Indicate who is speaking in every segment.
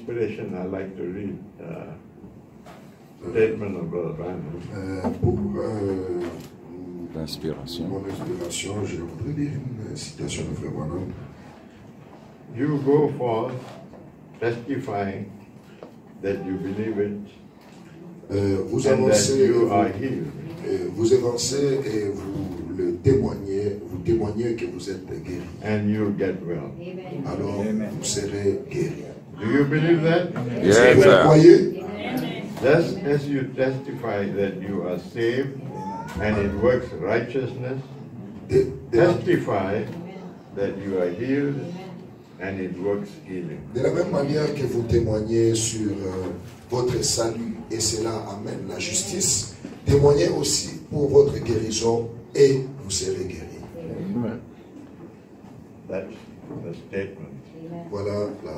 Speaker 1: inspiration, I like to read statement of Brother Branham.
Speaker 2: Pour
Speaker 3: L'inspiration.
Speaker 2: mon inspiration, je voudrais lire une citation de Frère Branham.
Speaker 1: You go forth testifying that you believe it
Speaker 2: Vous
Speaker 1: and that
Speaker 2: avancez,
Speaker 1: you are healed.
Speaker 2: vous avancez et vous témoignez que vous êtes guéri.
Speaker 1: And you'll get well.
Speaker 2: Alors vous serez guéri.
Speaker 1: Do you believe that?
Speaker 3: Yes,
Speaker 2: Vous le
Speaker 3: sir.
Speaker 2: croyez?
Speaker 1: Just as you testify that you are saved and it works righteousness, testify that you are healed and it works healing.
Speaker 2: De la même manière que vous témoignez sur votre salut et cela amène la justice, témoignez aussi pour votre guérison et vous serez guéri.
Speaker 1: That's the statement.
Speaker 2: Voilà la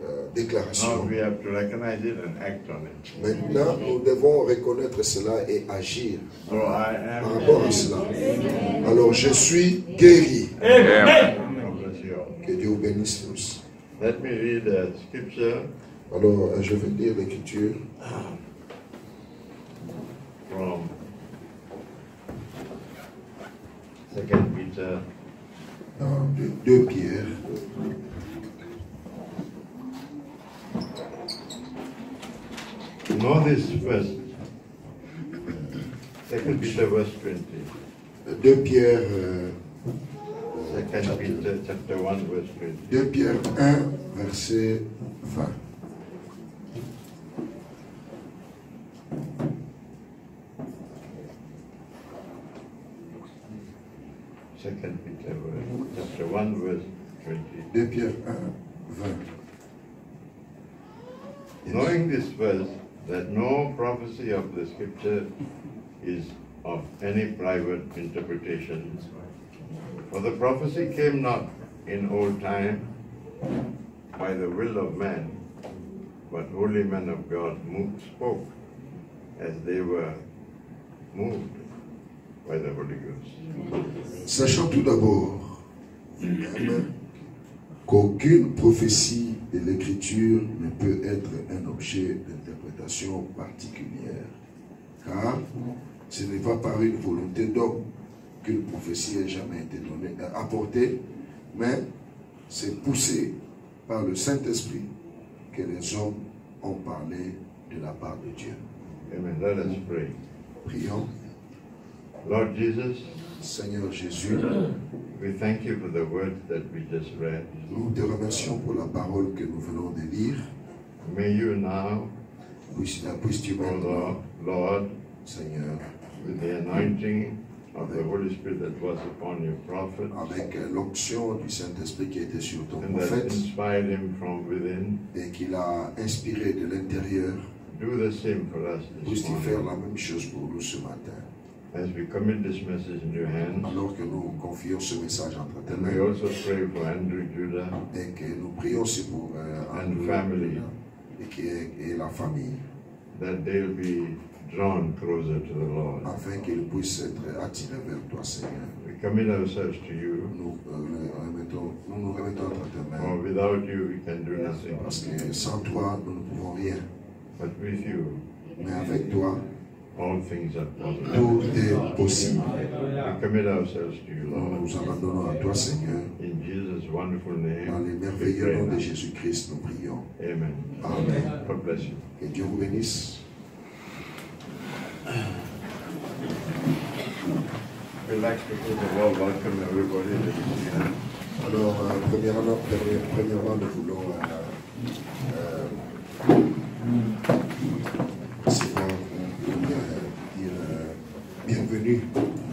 Speaker 1: Now
Speaker 2: déclaration.
Speaker 1: we have to recognize it and act on it.
Speaker 2: Maintenant, nous devons reconnaître cela et agir
Speaker 1: So I
Speaker 2: par
Speaker 1: am.
Speaker 2: rapport à cela. Alors, je suis guéri.
Speaker 3: Amen.
Speaker 1: God bless you all.
Speaker 2: Que Dieu vous bénisse tous.
Speaker 1: Let me read a scripture
Speaker 2: Alors, je vais lire l'écriture
Speaker 1: from 2 Peter
Speaker 2: dans 2 Pierre.
Speaker 1: Know this first. 2 Peter verse 20.
Speaker 2: 2 Pierre,
Speaker 1: 2 Peter chapter 1 verse 20.
Speaker 2: 2 Pierre 1, verset 20.
Speaker 1: Second Peter chapter 1 verse 20.
Speaker 2: 2 Pierre 1, 20.
Speaker 1: Knowing this verse, that no prophecy of the scripture is of any private interpretation. For the prophecy came not in old time by the will of man, but holy men of God spoke as they were moved by the Holy Ghost.
Speaker 2: Sachant tout d'abord Amen, qu'aucune prophétie de l'Écriture ne peut être un objet d'interprétation particulière, car ce n'est pas par une volonté d'homme qu'une prophétie ait jamais été donnée, apportée, mais c'est poussé par le Saint-Esprit que les hommes ont parlé de la part de Dieu.
Speaker 1: Amen. Let us pray.
Speaker 2: Prions.
Speaker 1: Lord Jesus,
Speaker 2: Seigneur Jésus,
Speaker 1: we thank you for the words that we just read.
Speaker 2: nous te remercions pour la parole que nous venons de lire.
Speaker 1: May you now,
Speaker 2: Puisses-tu
Speaker 1: O
Speaker 2: maintenant,
Speaker 1: Lord,
Speaker 2: Seigneur,
Speaker 1: with the anointing of the Holy Spirit that was upon your prophet,
Speaker 2: avec l'onction du Saint-Esprit qui était sur ton
Speaker 1: and that
Speaker 2: prophète
Speaker 1: inspired him from within,
Speaker 2: et qui l'a inspiré de l'intérieur,
Speaker 1: do the same for us this
Speaker 2: puisses-tu faire
Speaker 1: morning.
Speaker 2: la même chose pour nous ce matin.
Speaker 1: As we commit this message in your hands,
Speaker 2: Alors que nous confions ce message entre tes
Speaker 1: and we
Speaker 2: mains
Speaker 1: also pray for Andrew Judah
Speaker 2: et que nous prions aussi pour Andrew
Speaker 1: family.
Speaker 2: et la famille,
Speaker 1: that they'll be drawn closer to the Lord.
Speaker 2: afin qu'ils puissent être attirés vers toi, Seigneur.
Speaker 1: We commit ourselves to you,
Speaker 2: Nous nous remettons entre tes
Speaker 1: for
Speaker 2: mains,
Speaker 1: without you we can do nothing.
Speaker 2: parce que sans toi, nous ne pouvons rien.
Speaker 1: But with you,
Speaker 2: Mais avec toi,
Speaker 1: all things are possible.
Speaker 2: tout est possible.
Speaker 1: We commit ourselves to you,
Speaker 2: Nous
Speaker 1: Lord.
Speaker 2: nous abandonnons à toi, Seigneur.
Speaker 1: In Jesus' wonderful
Speaker 2: Dans
Speaker 1: name,
Speaker 2: les
Speaker 1: we
Speaker 2: merveilleux
Speaker 1: pray
Speaker 2: noms de
Speaker 1: now.
Speaker 2: Jésus-Christ, nous prions.
Speaker 1: Amen.
Speaker 2: Amen.
Speaker 1: God bless you.
Speaker 2: Que Dieu vous bénisse.
Speaker 1: We'd like to first of all welcome everybody that is here.
Speaker 2: Alors, premièrement, nous voulons Seigneur, dire bienvenue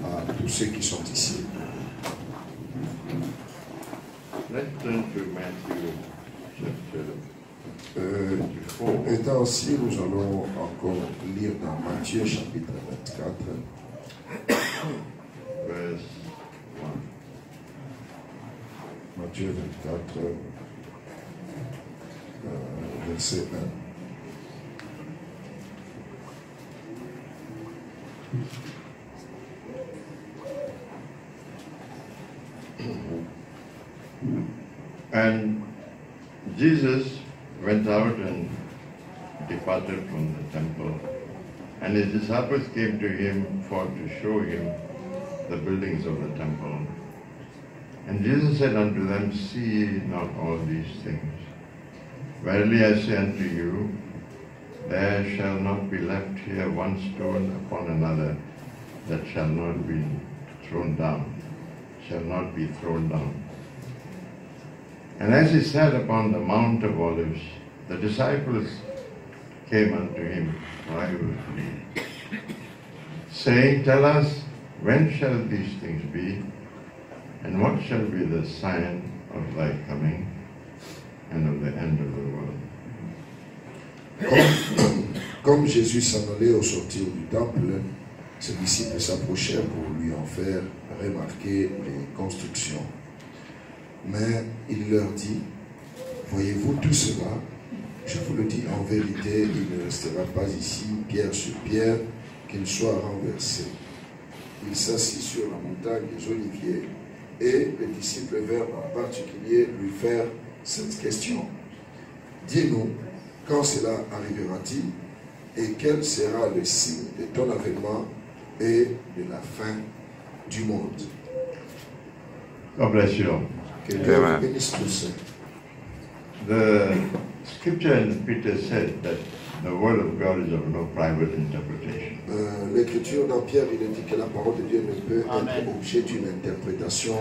Speaker 2: à tous ceux qui sont ici.
Speaker 1: Let's turn to Matthew chapter 24.
Speaker 2: Étant ainsi, nous allons encore lire dans Matthieu chapitre 24,
Speaker 1: Verse 1.
Speaker 2: Matthieu 24, verset 1.
Speaker 1: And Jesus went out and departed from the temple. And his disciples came to him to show him the buildings of the temple. And Jesus said unto them, See ye not all these things? Verily I say unto you, there shall not be left here one stone upon another that shall not be thrown down, And as he sat upon the Mount of Olives, the disciples came unto him privately, saying, Tell us, when shall these things be? And what shall be the sign of thy coming and of the end of the world?
Speaker 2: Comme Jésus s'en allait au sortir du temple, ses disciples s'approchèrent pour lui en faire remarquer les constructions. Mais il leur dit, voyez-vous tout cela? Je vous le dis en vérité, il ne restera pas ici pierre sur pierre qu'il soit renversé. Il s'assit sur la montagne des Oliviers et les disciples vinrent en particulier lui faire cette question. Dis-nous, quand cela arrivera-t-il et quel sera le signe de ton avènement et de la fin du monde?
Speaker 1: God bless you.
Speaker 2: Que Dieu vous bénisse tous.
Speaker 1: The scripture in Peter said that the word of God is of no private interpretation.
Speaker 2: L'écriture dans Pierre, il dit que la parole de Dieu ne peut être objet d'une interprétation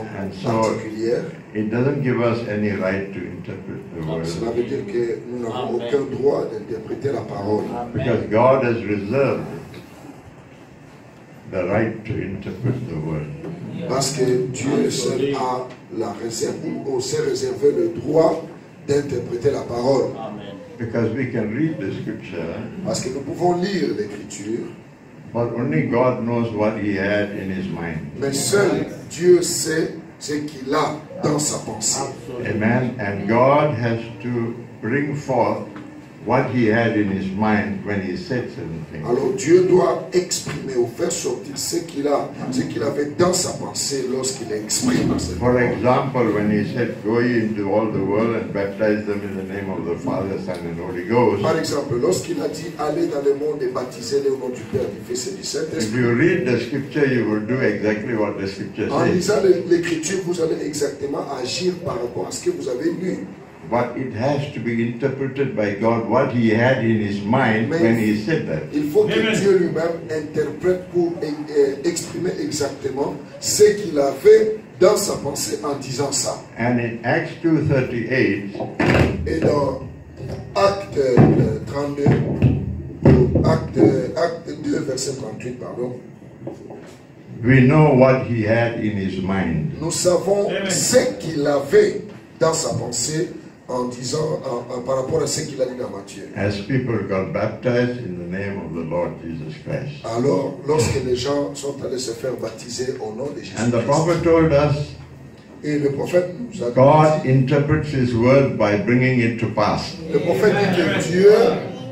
Speaker 2: particulière.
Speaker 1: It doesn't give us any right to interpret the word.
Speaker 2: Cela veut dire que nous n'avons aucun droit d'interpréter la parole.
Speaker 1: Because God has reserved the right to interpret the word.
Speaker 2: Parce que Dieu seul a la réserve, ou s'est réservé le droit d'interpréter la parole.
Speaker 1: Because we can read the scripture.
Speaker 2: Parce que nous pouvons lire l'écriture.
Speaker 1: But only God knows what he had in his mind.
Speaker 2: Mais seul Dieu sait ce qu'il a dans sa pensée.
Speaker 1: Amen. And God has to bring forth what he had in his mind when he said certain things.
Speaker 2: Alors Dieu doit exprimer ou faire sortir ce qu'il avait dans sa pensée lorsqu'il exprime.
Speaker 1: For example, when he said, "Go ye into all the world and baptize them in the name of the Father, Son, and Holy Ghost."
Speaker 2: Par exemple, lorsqu'il a dit allez dans le monde et baptisez-les au nom du Père, du Fils et du Saint-Esprit.
Speaker 1: If you read the scripture, you will do exactly what the scripture
Speaker 2: En
Speaker 1: says.
Speaker 2: lisant l'écriture, vous allez exactement agir par rapport à ce que vous avez lu.
Speaker 1: But it has to be interpreted by God what he had in his mind when he said that.
Speaker 2: Il faut que Dieu lui-même interprète pour exprimer exactement ce qu'il avait dans sa pensée en disant ça.
Speaker 1: And in Acts 2:38,
Speaker 2: et dans Acte 32, Acte 2, verset 38, pardon.
Speaker 1: We know what he had in his mind.
Speaker 2: Nous savons ce qu'il avait dans sa pensée en disant, par rapport à ce qu'il a dit dans Matthieu.
Speaker 1: As people got baptized in the name of the Lord Jesus Christ.
Speaker 2: Alors, lorsque les gens sont allés se faire baptiser au nom de Jésus-Christ.
Speaker 1: And the prophet told us,
Speaker 2: et le prophète nous a dit,
Speaker 1: God interprets his word by bringing it to pass.
Speaker 2: Le prophète dit que Dieu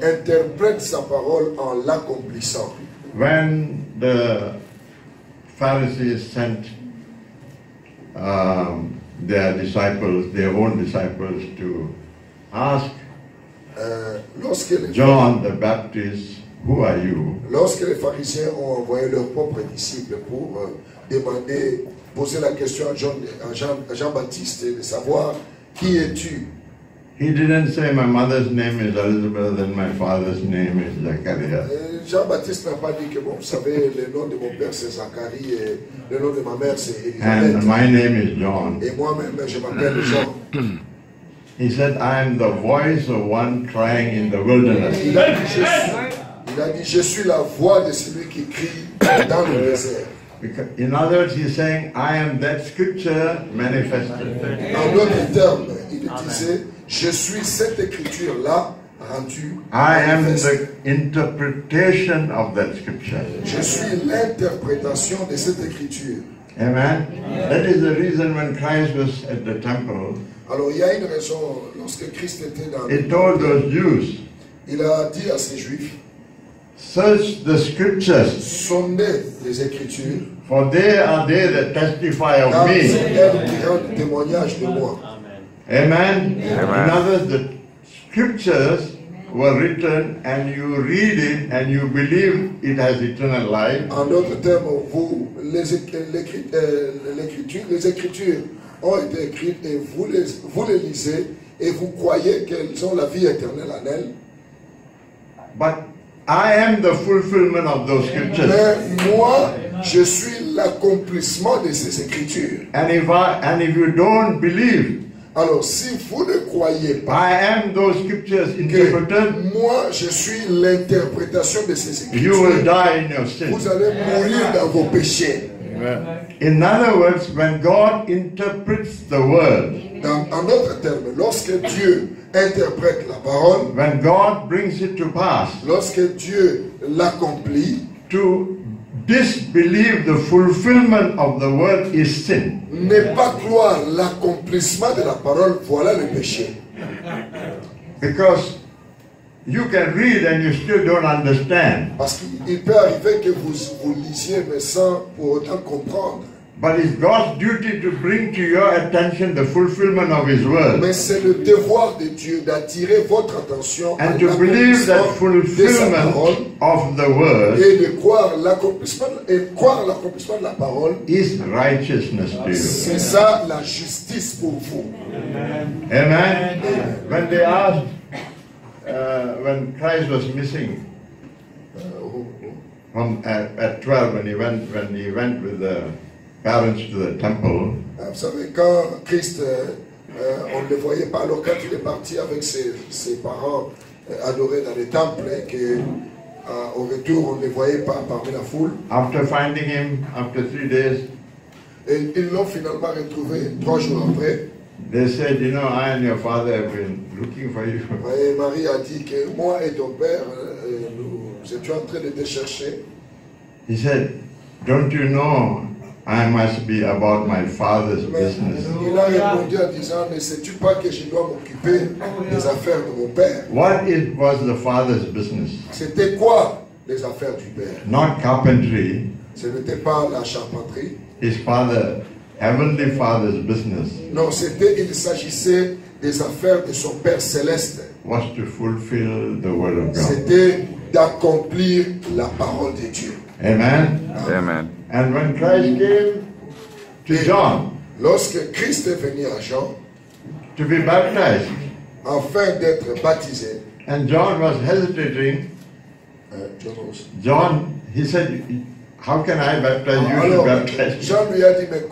Speaker 2: interprète sa parole en l'accomplissant.
Speaker 1: When the Pharisees sent their disciples, their own disciples, to ask John the Baptist, who are you?
Speaker 2: Lorsque les pharisiens ont envoyé leurs propres disciples pour poser la question à Jean-Baptiste de savoir qui es-tu?
Speaker 1: He didn't say my mother's name is Elizabeth and my father's name is Zachariah.
Speaker 2: Jean-Baptiste n'a pas dit que bon, vous savez, le nom de mon père c'est Zacharie et le nom de ma mère c'est Élisabeth.
Speaker 1: And my name is John.
Speaker 2: Et moi-même je m'appelle Jean.
Speaker 1: He said, I am the voice of one crying in the wilderness.
Speaker 2: Il a dit, je suis la voix de celui qui crie dans le désert.
Speaker 1: In other words, he's saying, I am that scripture manifested.
Speaker 2: En d'autres termes, il disait, je suis cette écriture-là rendue.
Speaker 1: I am the interpretation of that scripture.
Speaker 2: Je suis l'interprétation de cette écriture.
Speaker 1: Amen. That is the reason when Christ was at the temple.
Speaker 2: Alors il y a une raison lorsque Christ était dans
Speaker 1: He told those Jews,
Speaker 2: il a dit à ces Juifs,
Speaker 1: search the scriptures,
Speaker 2: sondez les écritures,
Speaker 1: for they are they that testify of me.
Speaker 2: C'est elles qui rendent témoignage de moi.
Speaker 1: Amen. In other words, the scriptures were written and you read it and you believe it has eternal life,
Speaker 2: En d'autres termes, les Écritures ont été écrites et vous les lisez et vous croyez qu'elles ont la vie éternelle en elles.
Speaker 1: but I am the fulfillment of those scriptures.
Speaker 2: Mais moi, je suis l'accomplissement de ces Écritures.
Speaker 1: And if you don't believe,
Speaker 2: Alors, si vous ne croyez pas
Speaker 1: I am those scriptures
Speaker 2: que
Speaker 1: interpreted,
Speaker 2: moi, je suis l'interprétation de ces
Speaker 1: you will
Speaker 2: Écritures,
Speaker 1: die in your sin.
Speaker 2: vous allez mourir dans vos péchés.
Speaker 1: In other words, when God interprets the word,
Speaker 2: En d'autres termes, lorsque Dieu interprète la parole,
Speaker 1: when God brings it to pass,
Speaker 2: lorsque Dieu l'accomplit,
Speaker 1: to disbelieve the fulfillment of the word is sin.
Speaker 2: ne pas croire l'accomplissement de la parole, voilà le péché.
Speaker 1: Because you can read and you still don't understand.
Speaker 2: Parce qu'il peut arriver que vous lisiez, mais sans pour autant comprendre.
Speaker 1: But it's God's duty to bring to your attention the fulfillment of His word.
Speaker 2: Mais c'est le devoir de Dieu d'attirer votre attention à
Speaker 1: And to believe that
Speaker 2: l'accomplissement de sa
Speaker 1: fulfillment
Speaker 2: parole
Speaker 1: of the word
Speaker 2: et de croire l'accomplissement de la parole.
Speaker 1: is righteousness to you.
Speaker 2: C'est ça la justice pour vous.
Speaker 1: Amen. When they asked, when Christ was missing from at 12, when he went with the parents to the temple,
Speaker 2: Vous savez, quand Christ, on ne le voyait pas, alors quand il est parti avec ses parents adorés dans les temples, et qu'au retour, on ne le voyait pas parmi la foule,
Speaker 1: after finding him after 3 days,
Speaker 2: et ils l'ont finalement retrouvé 3 jours après.
Speaker 1: they said, you know, I and your father have been looking for you.
Speaker 2: Et Marie a dit que moi et ton père, nous étions en train de te chercher.
Speaker 1: He said, don't you know I must be about my father's
Speaker 2: Mais
Speaker 1: business?
Speaker 2: il a répondu en disant, ne sais-tu pas que je dois m'occuper des affaires de mon père?
Speaker 1: What was the father's business?
Speaker 2: C'était quoi les affaires du père?
Speaker 1: Not carpentry.
Speaker 2: Ce n'était pas la charpenterie.
Speaker 1: His father, heavenly father's business
Speaker 2: Non, il s'agissait des affaires de son Père céleste.
Speaker 1: was to fulfill the word of God.
Speaker 2: C'était d'accomplir la parole de Dieu.
Speaker 1: Amen.
Speaker 3: Amen.
Speaker 1: And when Christ came to John
Speaker 2: Lorsque Christ est venu à Jean,
Speaker 1: to be baptized,
Speaker 2: afin d'être baptisé,
Speaker 1: and John was hesitating, John, he said, how can I baptize you? You
Speaker 2: alors,
Speaker 1: should baptize me.
Speaker 2: Jean lui a dit, mais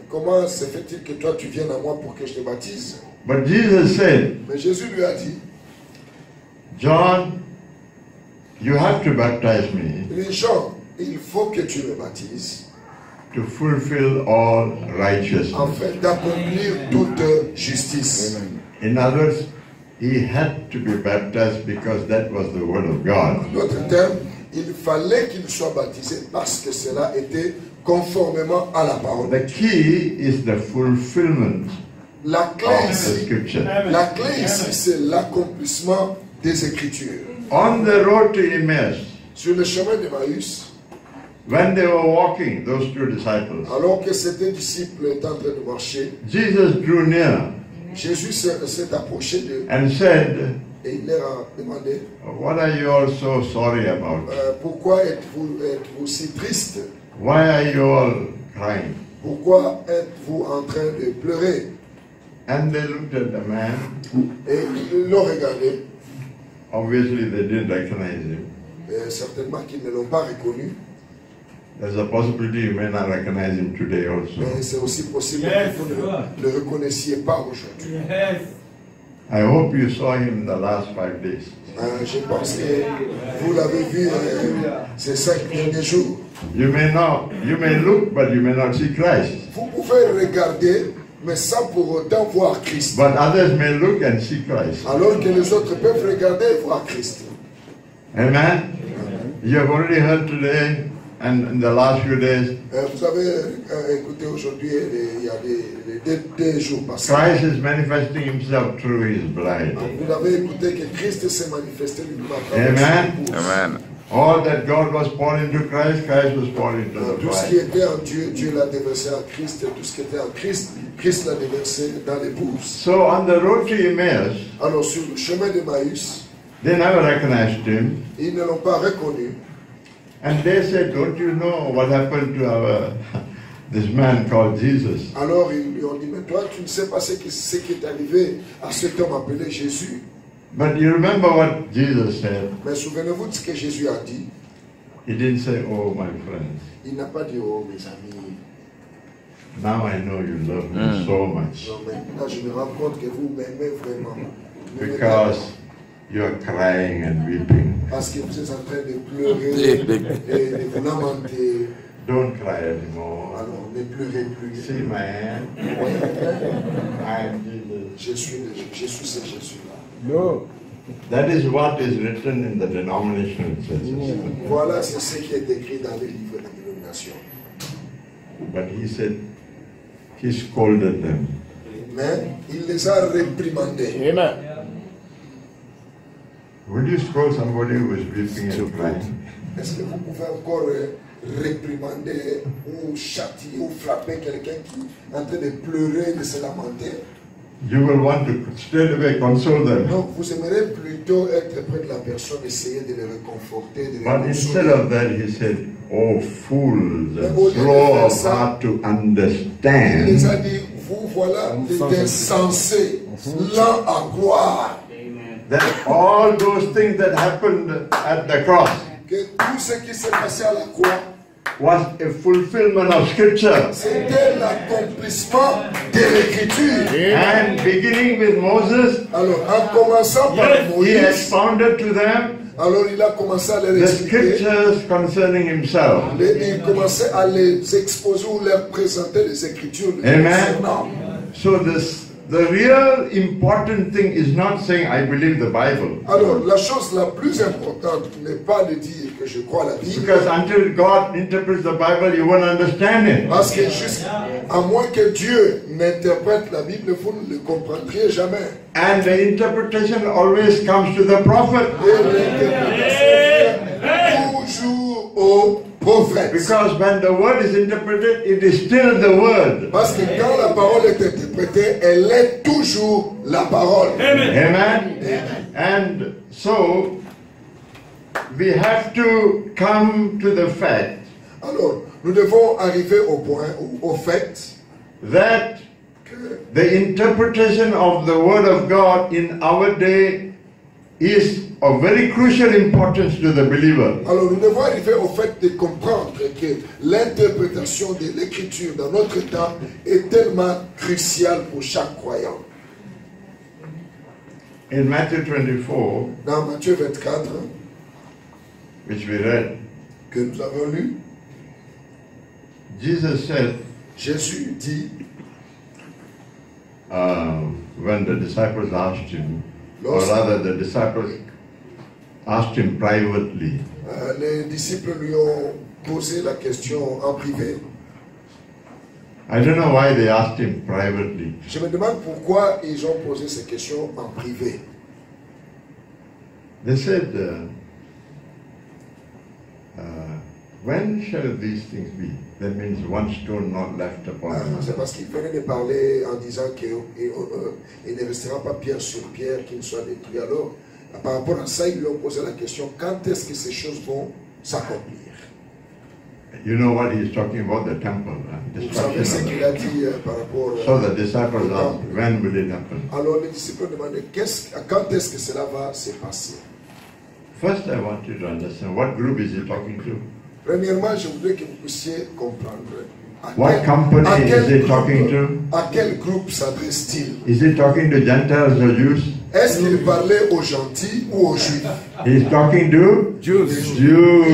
Speaker 2: comment se fait-il que toi tu viennes à moi pour que je te baptise?
Speaker 1: But Jesus said,
Speaker 2: Mais Jésus lui a dit,
Speaker 1: John, you have to baptize me
Speaker 2: Jean, il faut que tu me baptises
Speaker 1: to fulfill all righteousness.
Speaker 2: afin d'accomplir toute justice.
Speaker 1: In other words, he had to be baptized because that was the word of God.
Speaker 2: En d'autres termes, il fallait qu'il soit baptisé parce que cela était conformément à la parole.
Speaker 1: The key is the fulfillment
Speaker 2: La clé
Speaker 1: of the
Speaker 2: ici,
Speaker 1: scripture.
Speaker 2: c'est l'accomplissement des Écritures.
Speaker 1: On the road to Emmaus,
Speaker 2: Sur le chemin d'Emmaüs,
Speaker 1: when they were walking, those two disciples,
Speaker 2: alors que ces deux disciples étaient en train de marcher,
Speaker 1: Jesus drew near
Speaker 2: Jésus s'est approché d'eux
Speaker 1: and said,
Speaker 2: et il leur a demandé,
Speaker 1: what are you all so sorry about?
Speaker 2: pourquoi êtes-vous si triste?
Speaker 1: Why are you all crying?
Speaker 2: Pourquoi êtes-vous en train de pleurer?
Speaker 1: And they looked at the man.
Speaker 2: Et ils l'ont regardé.
Speaker 1: Obviously, they didn't recognize him.
Speaker 2: Certainement qu'ils ne l'ont pas reconnu.
Speaker 1: There's a possibility you may not recognize him today also.
Speaker 2: Mais c'est aussi possible que vous ne le reconnaissiez pas aujourd'hui.
Speaker 1: I hope you saw him the last 5 days.
Speaker 2: Je pense que vous l'avez vu ces 5 derniers jours.
Speaker 1: You may look, but you may not see Christ.
Speaker 2: Vous pouvez regarder, mais sans pour autant voir Christ.
Speaker 1: But others may look and see Christ.
Speaker 2: Alors que les autres peuvent regarder et voir Christ.
Speaker 1: Amen? You have already heard today and in the last few days,
Speaker 2: Vous avez écouté aujourd'hui, il y a des jours passés.
Speaker 1: Christ is manifesting himself through his bride.
Speaker 2: Vous avez écouté que Christ s'est manifesté lui-même.
Speaker 1: Amen.
Speaker 3: Amen.
Speaker 1: All that God was poured into Christ, Christ was poured into the
Speaker 2: Tout ce qui
Speaker 1: bride.
Speaker 2: était en Dieu, Dieu l'a déversé en Christ. Et tout ce qui était en Christ, Christ l'a déversé dans l'épouse.
Speaker 1: So on the road to Emmaus,
Speaker 2: Alors sur le chemin d'Emmaüs,
Speaker 1: they never recognized him.
Speaker 2: ils ne l'ont pas reconnu.
Speaker 1: And they said, don't you know what happened to this man called Jesus?
Speaker 2: Alors ils lui ont dit, mais toi tu ne sais pas ce qui est arrivé à cet homme appelé Jésus.
Speaker 1: But you remember what Jesus said?
Speaker 2: Mais souvenez-vous de ce que Jésus a dit.
Speaker 1: He didn't say, oh, my friends,
Speaker 2: Il n'a pas dit, oh mes amis,
Speaker 1: now I know you love me so much
Speaker 2: non, maintenant je me rends compte que vous m'aimez vraiment. Vous m'aimez
Speaker 1: because you are crying and weeping.
Speaker 2: parce que vous êtes en train de pleurer et de vous lamenter.
Speaker 1: Don't cry anymore.
Speaker 2: Alors ne pleurez plus.
Speaker 1: See my hand? I am Jesus.
Speaker 2: Je suis ce Jésus-là.
Speaker 3: No.
Speaker 1: That is what is written in the denominational churches.
Speaker 2: Voilà, c'est ce qui est écrit dans les livres de dénomination.
Speaker 1: But he said, he scolded them.
Speaker 2: Mais il les a réprimandés.
Speaker 3: Amen.
Speaker 1: Would you scold somebody who is weeping and crying?
Speaker 2: Est-ce que vous pouvez encore réprimander ou châtier ou frapper quelqu'un qui est en train de pleurer, de se lamenter?
Speaker 1: You will want to straight away console them.
Speaker 2: Donc vous aimeriez plutôt être près de la personne, essayer de le réconforter, de le
Speaker 1: But instead
Speaker 2: consoler.
Speaker 1: of that, he said, oh, fools and
Speaker 2: Mais au lieu de
Speaker 1: slow
Speaker 2: faire
Speaker 1: of
Speaker 2: ça,
Speaker 1: heart to
Speaker 2: Il les
Speaker 1: understand.
Speaker 2: a dit, vous voilà des insensés, lents à croire,
Speaker 1: That all those things that happened at the cross
Speaker 2: que tout ce qui s'est passé à la croix,
Speaker 1: was a fulfillment of scripture.
Speaker 2: c'était l'accomplissement de l'écriture.
Speaker 1: And beginning with Moses,
Speaker 2: Alors, en commençant par
Speaker 1: he
Speaker 2: Moïse,
Speaker 1: expounded to them
Speaker 2: alors il a commencé à leur
Speaker 1: the
Speaker 2: expliquer,
Speaker 1: scriptures concerning himself.
Speaker 2: il commençait à les exposer ou leur présenter les écritures.
Speaker 1: Amen. So the real important thing is not saying, I believe the Bible.
Speaker 2: Alors, la chose la plus importante n'est pas de dire que je crois à la Bible,
Speaker 1: Because until God interprets the Bible, you won't understand it.
Speaker 2: parce que à moins que Dieu n'interprète la Bible, vous ne le comprendriez jamais.
Speaker 1: And the interpretation always comes to the prophet.
Speaker 2: Et l'interprétation vient toujours au prophète.
Speaker 1: Because when the word is interpreted, it is still the word.
Speaker 2: Parce que quand la parole est interprétée, elle est toujours la parole.
Speaker 1: Amen. And so we have to come to the fact
Speaker 2: Alors, nous devons arriver au point, au fait,
Speaker 1: that the interpretation of the word of God in our day is of very crucial importance to the believer.
Speaker 2: alors nous devons arriver au fait de comprendre que l'interprétation de l'écriture dans notre temps est tellement cruciale pour chaque croyant.
Speaker 1: In Matthew 24,
Speaker 2: Dans Matthieu 24,
Speaker 1: which we read,
Speaker 2: que nous avons lu,
Speaker 1: Jesus said,
Speaker 2: Jésus dit,
Speaker 1: when the disciples asked him, or
Speaker 2: Lorsque-
Speaker 1: rather the disciples asked him privately,
Speaker 2: les disciples lui ont posé la question en privé.
Speaker 1: I don't know why they asked him privately.
Speaker 2: Je me demande pourquoi ils ont posé ces questions en privé.
Speaker 1: They said, when shall these things be? That means one stone not left upon
Speaker 2: C'est
Speaker 1: another.
Speaker 2: parce qu'il venait de parler en disant qu'il ne restera pas pierre sur pierre qui ne soit détruit. Alors, par rapport à ça, ils lui ont posé la question, quand est-ce que ces choses vont s'accomplir?
Speaker 1: You know what he's talking about, the temple,
Speaker 2: Vous savez ce
Speaker 1: destruction of
Speaker 2: qu'il
Speaker 1: the
Speaker 2: a dit par rapport
Speaker 1: So the disciples asked, when will it happen?
Speaker 2: Alors les disciples demandaient, quand est-ce que cela va se passer?
Speaker 1: First, I want you to understand what group is he talking to?
Speaker 2: Premièrement, je voudrais que vous puissiez comprendre.
Speaker 1: What company is he talking to?
Speaker 2: À quel groupe s'adresse-t-il?
Speaker 1: Is he talking to Gentiles or Jews?
Speaker 2: Est-ce qu'il parlait aux gentils ou aux juifs?
Speaker 1: He's talking to
Speaker 3: Jews.
Speaker 1: Jews.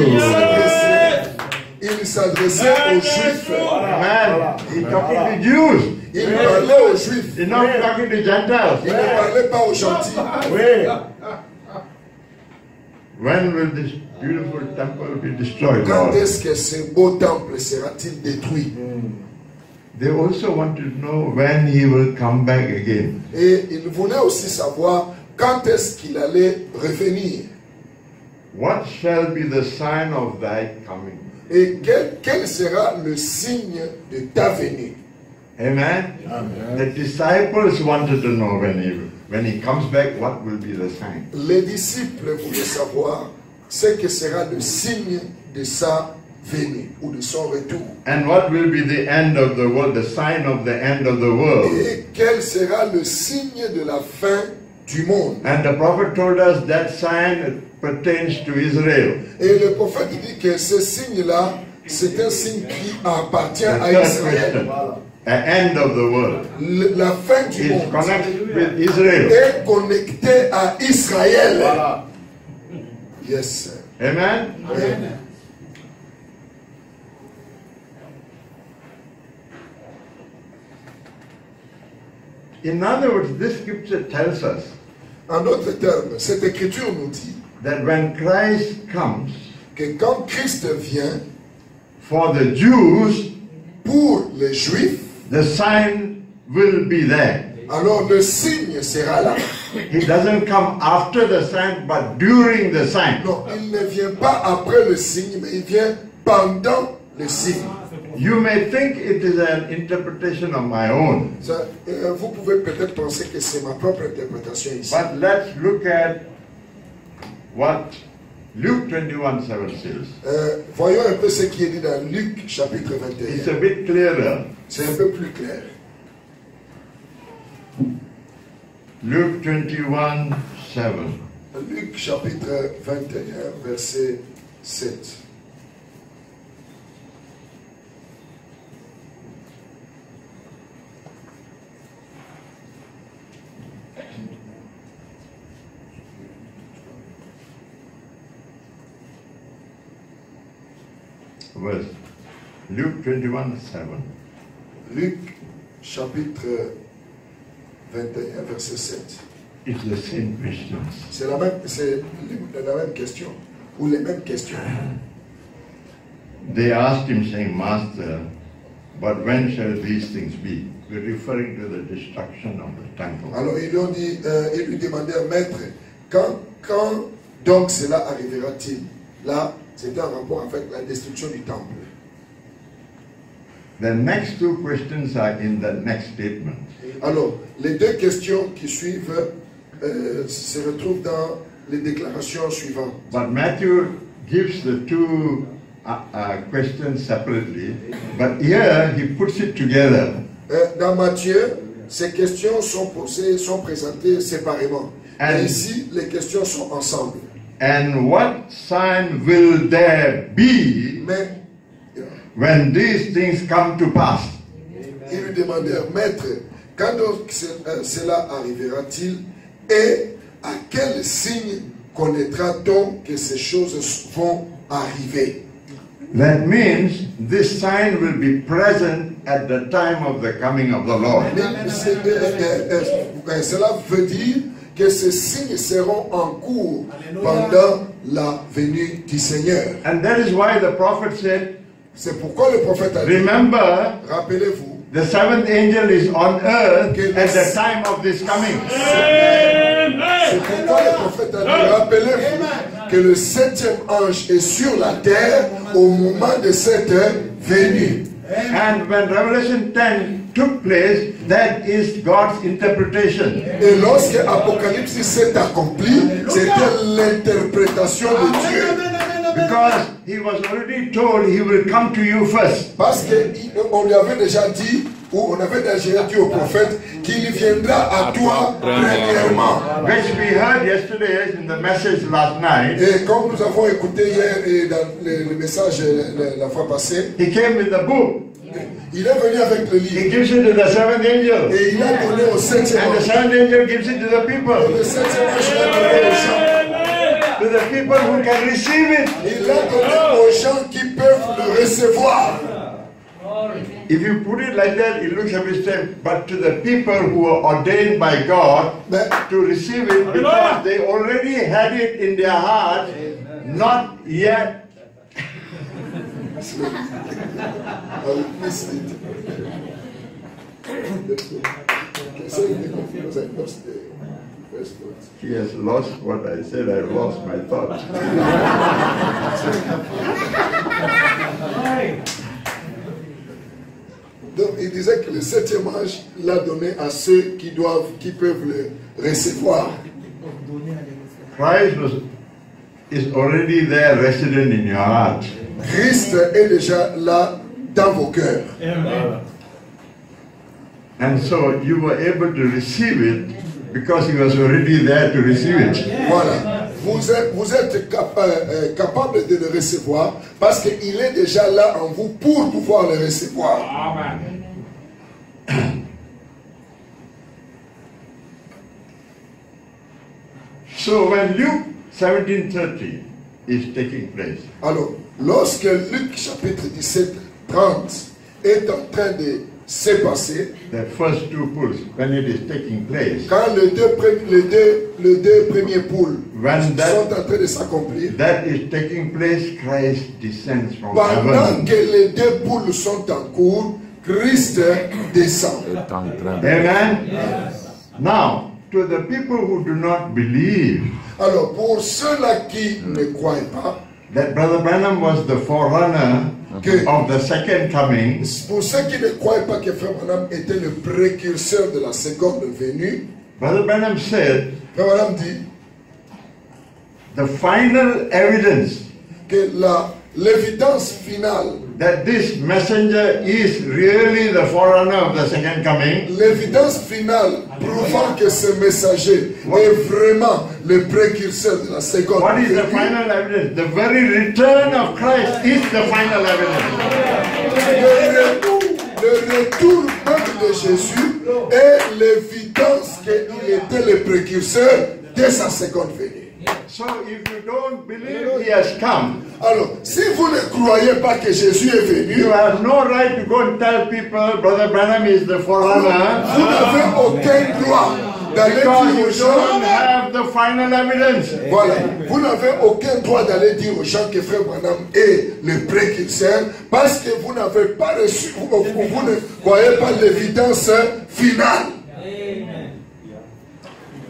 Speaker 2: Il s'adressait aux juifs.
Speaker 1: Man, he's talking to Jews.
Speaker 2: Il parlait aux juifs.
Speaker 1: He's not talking to
Speaker 2: Il
Speaker 1: Gentiles.
Speaker 2: ne parlait pas aux gentils.
Speaker 3: Oui.
Speaker 1: When will this beautiful temple be destroyed,
Speaker 2: Quand
Speaker 1: Lord?
Speaker 2: est-ce que ce beau temple sera-t-il détruit?
Speaker 1: They also want to know when he will come back again.
Speaker 2: Et il voulait aussi savoir quand est-ce qu'il allait revenir.
Speaker 1: What shall be the sign of thy coming?
Speaker 2: Et quel sera le signe de ta venue?
Speaker 1: Amen?
Speaker 3: Amen.
Speaker 1: The disciples wanted to know when he comes back, what will be the sign?
Speaker 2: Les disciples voulaient savoir ce que sera le signe de sa venue ou de son retour.
Speaker 1: And what will be the end of the world, the sign of the end of the world?
Speaker 2: Et quel sera le signe de la fin du monde?
Speaker 1: And the prophet told us that sign pertains to Israel.
Speaker 2: Et le prophète dit que ce signe-là, c'est un signe qui appartient
Speaker 1: The
Speaker 2: à
Speaker 1: third
Speaker 2: Israël.
Speaker 1: question, the end of the world,
Speaker 2: La fin du
Speaker 1: is
Speaker 2: monde
Speaker 1: connected with Israel.
Speaker 2: est connectée à Israël.
Speaker 3: Voilà.
Speaker 2: Yes, sir.
Speaker 1: Amen?
Speaker 2: Amen.
Speaker 1: In other words, this scripture tells us
Speaker 2: En d'autres termes, cette écriture nous dit
Speaker 1: that when Christ comes,
Speaker 2: que quand Christ vient,
Speaker 1: for the Jews,
Speaker 2: pour les Juifs,
Speaker 1: the sign will be there.
Speaker 2: alors le signe sera là.
Speaker 1: He doesn't come after the sign, but during the sign.
Speaker 2: Non, il ne vient pas après le signe, mais il vient pendant le signe.
Speaker 1: You may think it is an interpretation of my own,
Speaker 2: Ça, vous pouvez peut-être penser que c'est ma propre interprétation ici.
Speaker 1: but let's look at what Luke 21:7 says.
Speaker 2: Voyons un peu ce qui est dit dans Luc chapitre
Speaker 1: It's
Speaker 2: 21.
Speaker 1: a bit clearer.
Speaker 2: C'est un peu plus clair.
Speaker 1: Luke 21:7.
Speaker 2: Luc chapitre 21, verset 7.
Speaker 1: Verse Luke 21:7.
Speaker 2: Luc chapitre 21, verset 7.
Speaker 1: It's the same questions.
Speaker 2: C'est la même question, ou les mêmes questions.
Speaker 1: They asked him, saying, Master, but when shall these things be? We're referring to the destruction of the temple.
Speaker 2: Alors ils lui demandèrent, Maître, quand donc cela arrivera-t-il? Là, c'est un rapport avec la destruction du temple.
Speaker 1: The next two questions are in the next statement.
Speaker 2: Alors, les deux questions qui suivent se retrouvent dans les déclarations suivantes.
Speaker 1: But Matthew gives the two questions separately, but here he puts it together.
Speaker 2: Dans Matthieu, ces questions sont posées, sont présentées séparément. Et ici, les questions sont ensemble.
Speaker 1: And what sign will there be
Speaker 2: Mais
Speaker 1: when these things come to pass?
Speaker 2: ils lui demandèrent, Maître, quand donc cela arrivera-t-il et à quel signe connaîtra-t-on que ces choses vont arriver?
Speaker 1: That means this sign will be present at the time of the coming of the Lord.
Speaker 2: Cela veut dire que ces signes seront en cours pendant la venue du Seigneur.
Speaker 1: And that is why the prophet said,
Speaker 2: C'est pourquoi le prophète a dit,
Speaker 1: remember,
Speaker 2: rappelez-vous,
Speaker 1: the seventh angel is on earth at the time of this coming.
Speaker 2: c'est pourquoi le prophète a dit, rappelez-vous que le septième ange est sur la terre au moment de cette venue.
Speaker 1: And when Revelation 10 took place, that is God's interpretation.
Speaker 2: Et lorsque Apocalypse s'est accompli, c'était l'interprétation de Dieu.
Speaker 1: Because he was already told he will come to you first.
Speaker 2: Parce qu'on lui avait déjà dit, ou on avait déjà dit au prophète, qu'il viendra à toi premièrement.
Speaker 1: Which we heard yesterday in the message last night.
Speaker 2: Et comme nous avons écouté hier et dans le message la fois passée,
Speaker 1: He came with the book.
Speaker 2: il est venu avec le
Speaker 1: He
Speaker 2: livre.
Speaker 1: gives it to the seventh angel.
Speaker 2: Et il a donné au septième
Speaker 1: And the
Speaker 2: ange.
Speaker 1: seventh angel gives it to the
Speaker 2: Et
Speaker 1: people.
Speaker 2: le septième ange l'a donné aux gens.
Speaker 1: To the people who can receive it.
Speaker 2: Il l'a donné aux gens qui peuvent le recevoir.
Speaker 1: If you put it like that, it looks a bit strange. But to the people who are ordained by God
Speaker 2: Mais
Speaker 1: to receive it, because they already had it in their heart, not yet.
Speaker 2: I missed it.
Speaker 1: He has lost what I said. I lost my thought.
Speaker 2: Donc il disait que le 7e ange l'a donné à ceux qui peuvent le recevoir.
Speaker 1: Christ is already there, resident in your heart.
Speaker 2: Christ est déjà là dans vos cœurs.
Speaker 1: And so you were able to receive it because he was already there to receive it.
Speaker 2: Voilà. Vous êtes capable de le recevoir parce qu'il est déjà là en vous pour pouvoir le recevoir.
Speaker 3: Amen.
Speaker 1: So when Luke 17:30 is taking place,
Speaker 2: Alors, lorsque Luc chapitre 17, 30 est en train de se passer,
Speaker 1: the first two pools, when it is taking place,
Speaker 2: quand les deux premiers poules
Speaker 1: when
Speaker 2: sont en train de s'accomplir,
Speaker 1: that is taking place, Christ descends from
Speaker 2: pendant
Speaker 1: heaven.
Speaker 2: que les deux poules sont en cours, Christ descend.
Speaker 1: Amen? Now, to the people who do not believe
Speaker 2: Alors, pour ceux-là qui ne croient pas,
Speaker 1: that Brother Branham was the forerunner of the second coming,
Speaker 2: pour ceux qui ne croient pas que Frère Branham était le précurseur de la seconde venue,
Speaker 1: Brother Branham said,
Speaker 2: Frère Branham dit
Speaker 1: the final evidence
Speaker 2: que l'évidence finale,
Speaker 1: that this messenger is really the forerunner of the second coming,
Speaker 2: l'évidence finale prouvant que ce messager est vraiment le précurseur de la seconde
Speaker 1: what is the
Speaker 2: venue,
Speaker 1: final evidence? The very return of Christ is the final evidence.
Speaker 2: le retour même de Jésus est l'évidence qu'il était le précurseur de sa seconde venue.
Speaker 1: So if you don't believe he has come,
Speaker 2: Alors, si vous ne croyez pas que Jésus est venu,
Speaker 1: you have no right to go and tell people Brother Branham is the forerunner,
Speaker 2: vous n'avez aucun droit d'aller
Speaker 1: because
Speaker 2: dire aux
Speaker 1: you
Speaker 2: gens,
Speaker 1: don't have the final evidence.
Speaker 2: voilà, vous n'avez aucun droit d'aller dire aux gens que Frère Branham est le précurseur parce que vous n'avez pas reçu, vous ne voyez pas l'évidence finale.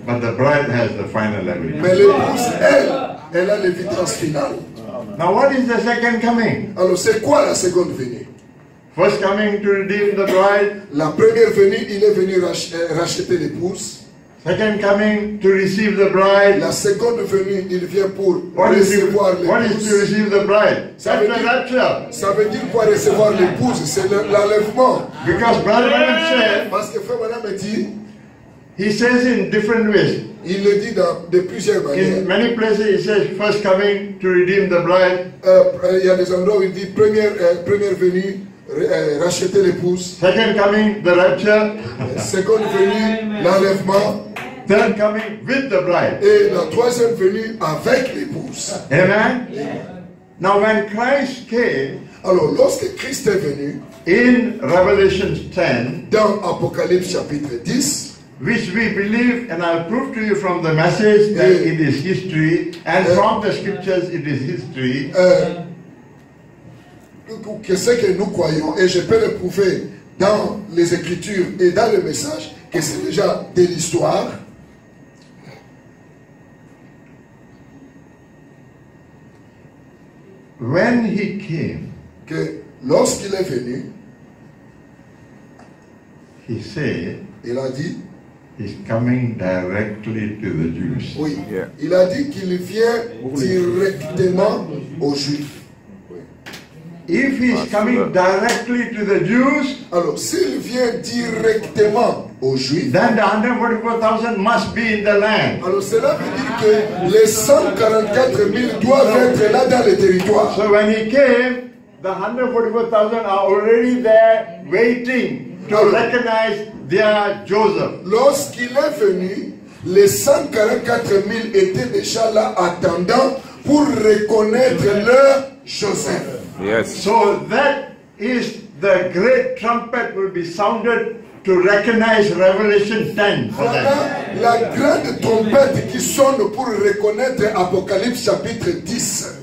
Speaker 1: But the bride has the final evidence.
Speaker 2: Mais l'épouse, elle a l'évidence finale.
Speaker 1: Now what is the second coming?
Speaker 2: Alors, c'est quoi la seconde venue?
Speaker 1: First coming to redeem the bride,
Speaker 2: La première venue, il est venu racheter l'épouse.
Speaker 1: second coming to receive the bride.
Speaker 2: La seconde venue, il vient pour
Speaker 1: What is
Speaker 2: recevoir
Speaker 1: to
Speaker 2: l'épouse.
Speaker 1: receive the bride?
Speaker 2: Ça
Speaker 1: That's
Speaker 2: veut
Speaker 1: the
Speaker 2: dire-
Speaker 1: rapture.
Speaker 2: Ça veut dire quoi recevoir l'épouse? C'est l'enlèvement.
Speaker 1: Because Brother Branham said,
Speaker 2: Parce que Frère Branham dit,
Speaker 1: he says in different ways.
Speaker 2: il le dit de plusieurs manières.
Speaker 1: In many places he says first coming to redeem the bride,
Speaker 2: Il y a des endroits où il dit première venue, racheter l'épouse.
Speaker 1: second coming the rapture,
Speaker 2: Seconde venue, l'enlèvement.
Speaker 1: third coming with the bride.
Speaker 2: Et la troisième venue avec l'épouse.
Speaker 1: Amen? Now when Christ came
Speaker 2: Alors, lorsque Christ est venu,
Speaker 1: in Revelation 10,
Speaker 2: dans Apocalypse chapitre 10,
Speaker 1: which we believe, and I'll prove to you from the message that it is history, and from the scriptures it is history.
Speaker 2: que c'est que nous croyons, et je peux le prouver dans les Écritures et dans le message, que c'est déjà de l'histoire.
Speaker 1: When he came,
Speaker 2: Que lorsqu'il est venu,
Speaker 1: he said,
Speaker 2: il a dit,
Speaker 1: he's coming directly to the Jews.
Speaker 2: oui, il a dit qu'il vient directement aux Juifs.
Speaker 1: If he's coming directly to the Jews,
Speaker 2: Alors, s'il vient directement aux Juifs,
Speaker 1: then the 144,000 must be in the land.
Speaker 2: alors cela veut dire que les 144 000 doivent être là dans le territoire.
Speaker 1: So when he came, the 144,000 are already there waiting to recognize their Joseph.
Speaker 2: Lorsqu'il est venu, les 144 000 étaient déjà là attendant pour reconnaître leur Joseph.
Speaker 4: Yes.
Speaker 1: So that is the great trumpet will be sounded to recognize Revelation 10 for them.
Speaker 2: Voilà la grande trompette qui sonne pour reconnaître Apocalypse chapitre 10.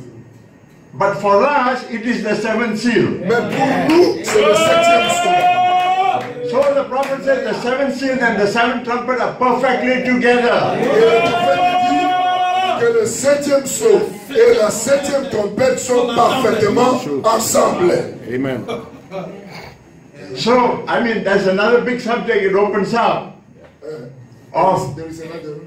Speaker 1: But for us, it is the seventh seal.
Speaker 2: Mais pour nous, c'est le 7e jour.
Speaker 1: So the prophet prophet said the seventh seal and the seventh trumpet are perfectly together.
Speaker 2: Et le prophète dit que le septième sceau et la septième trompette sont parfaitement ensemble.
Speaker 3: Amen.
Speaker 1: So, I mean, that's another big subject it opens up.
Speaker 2: There is another.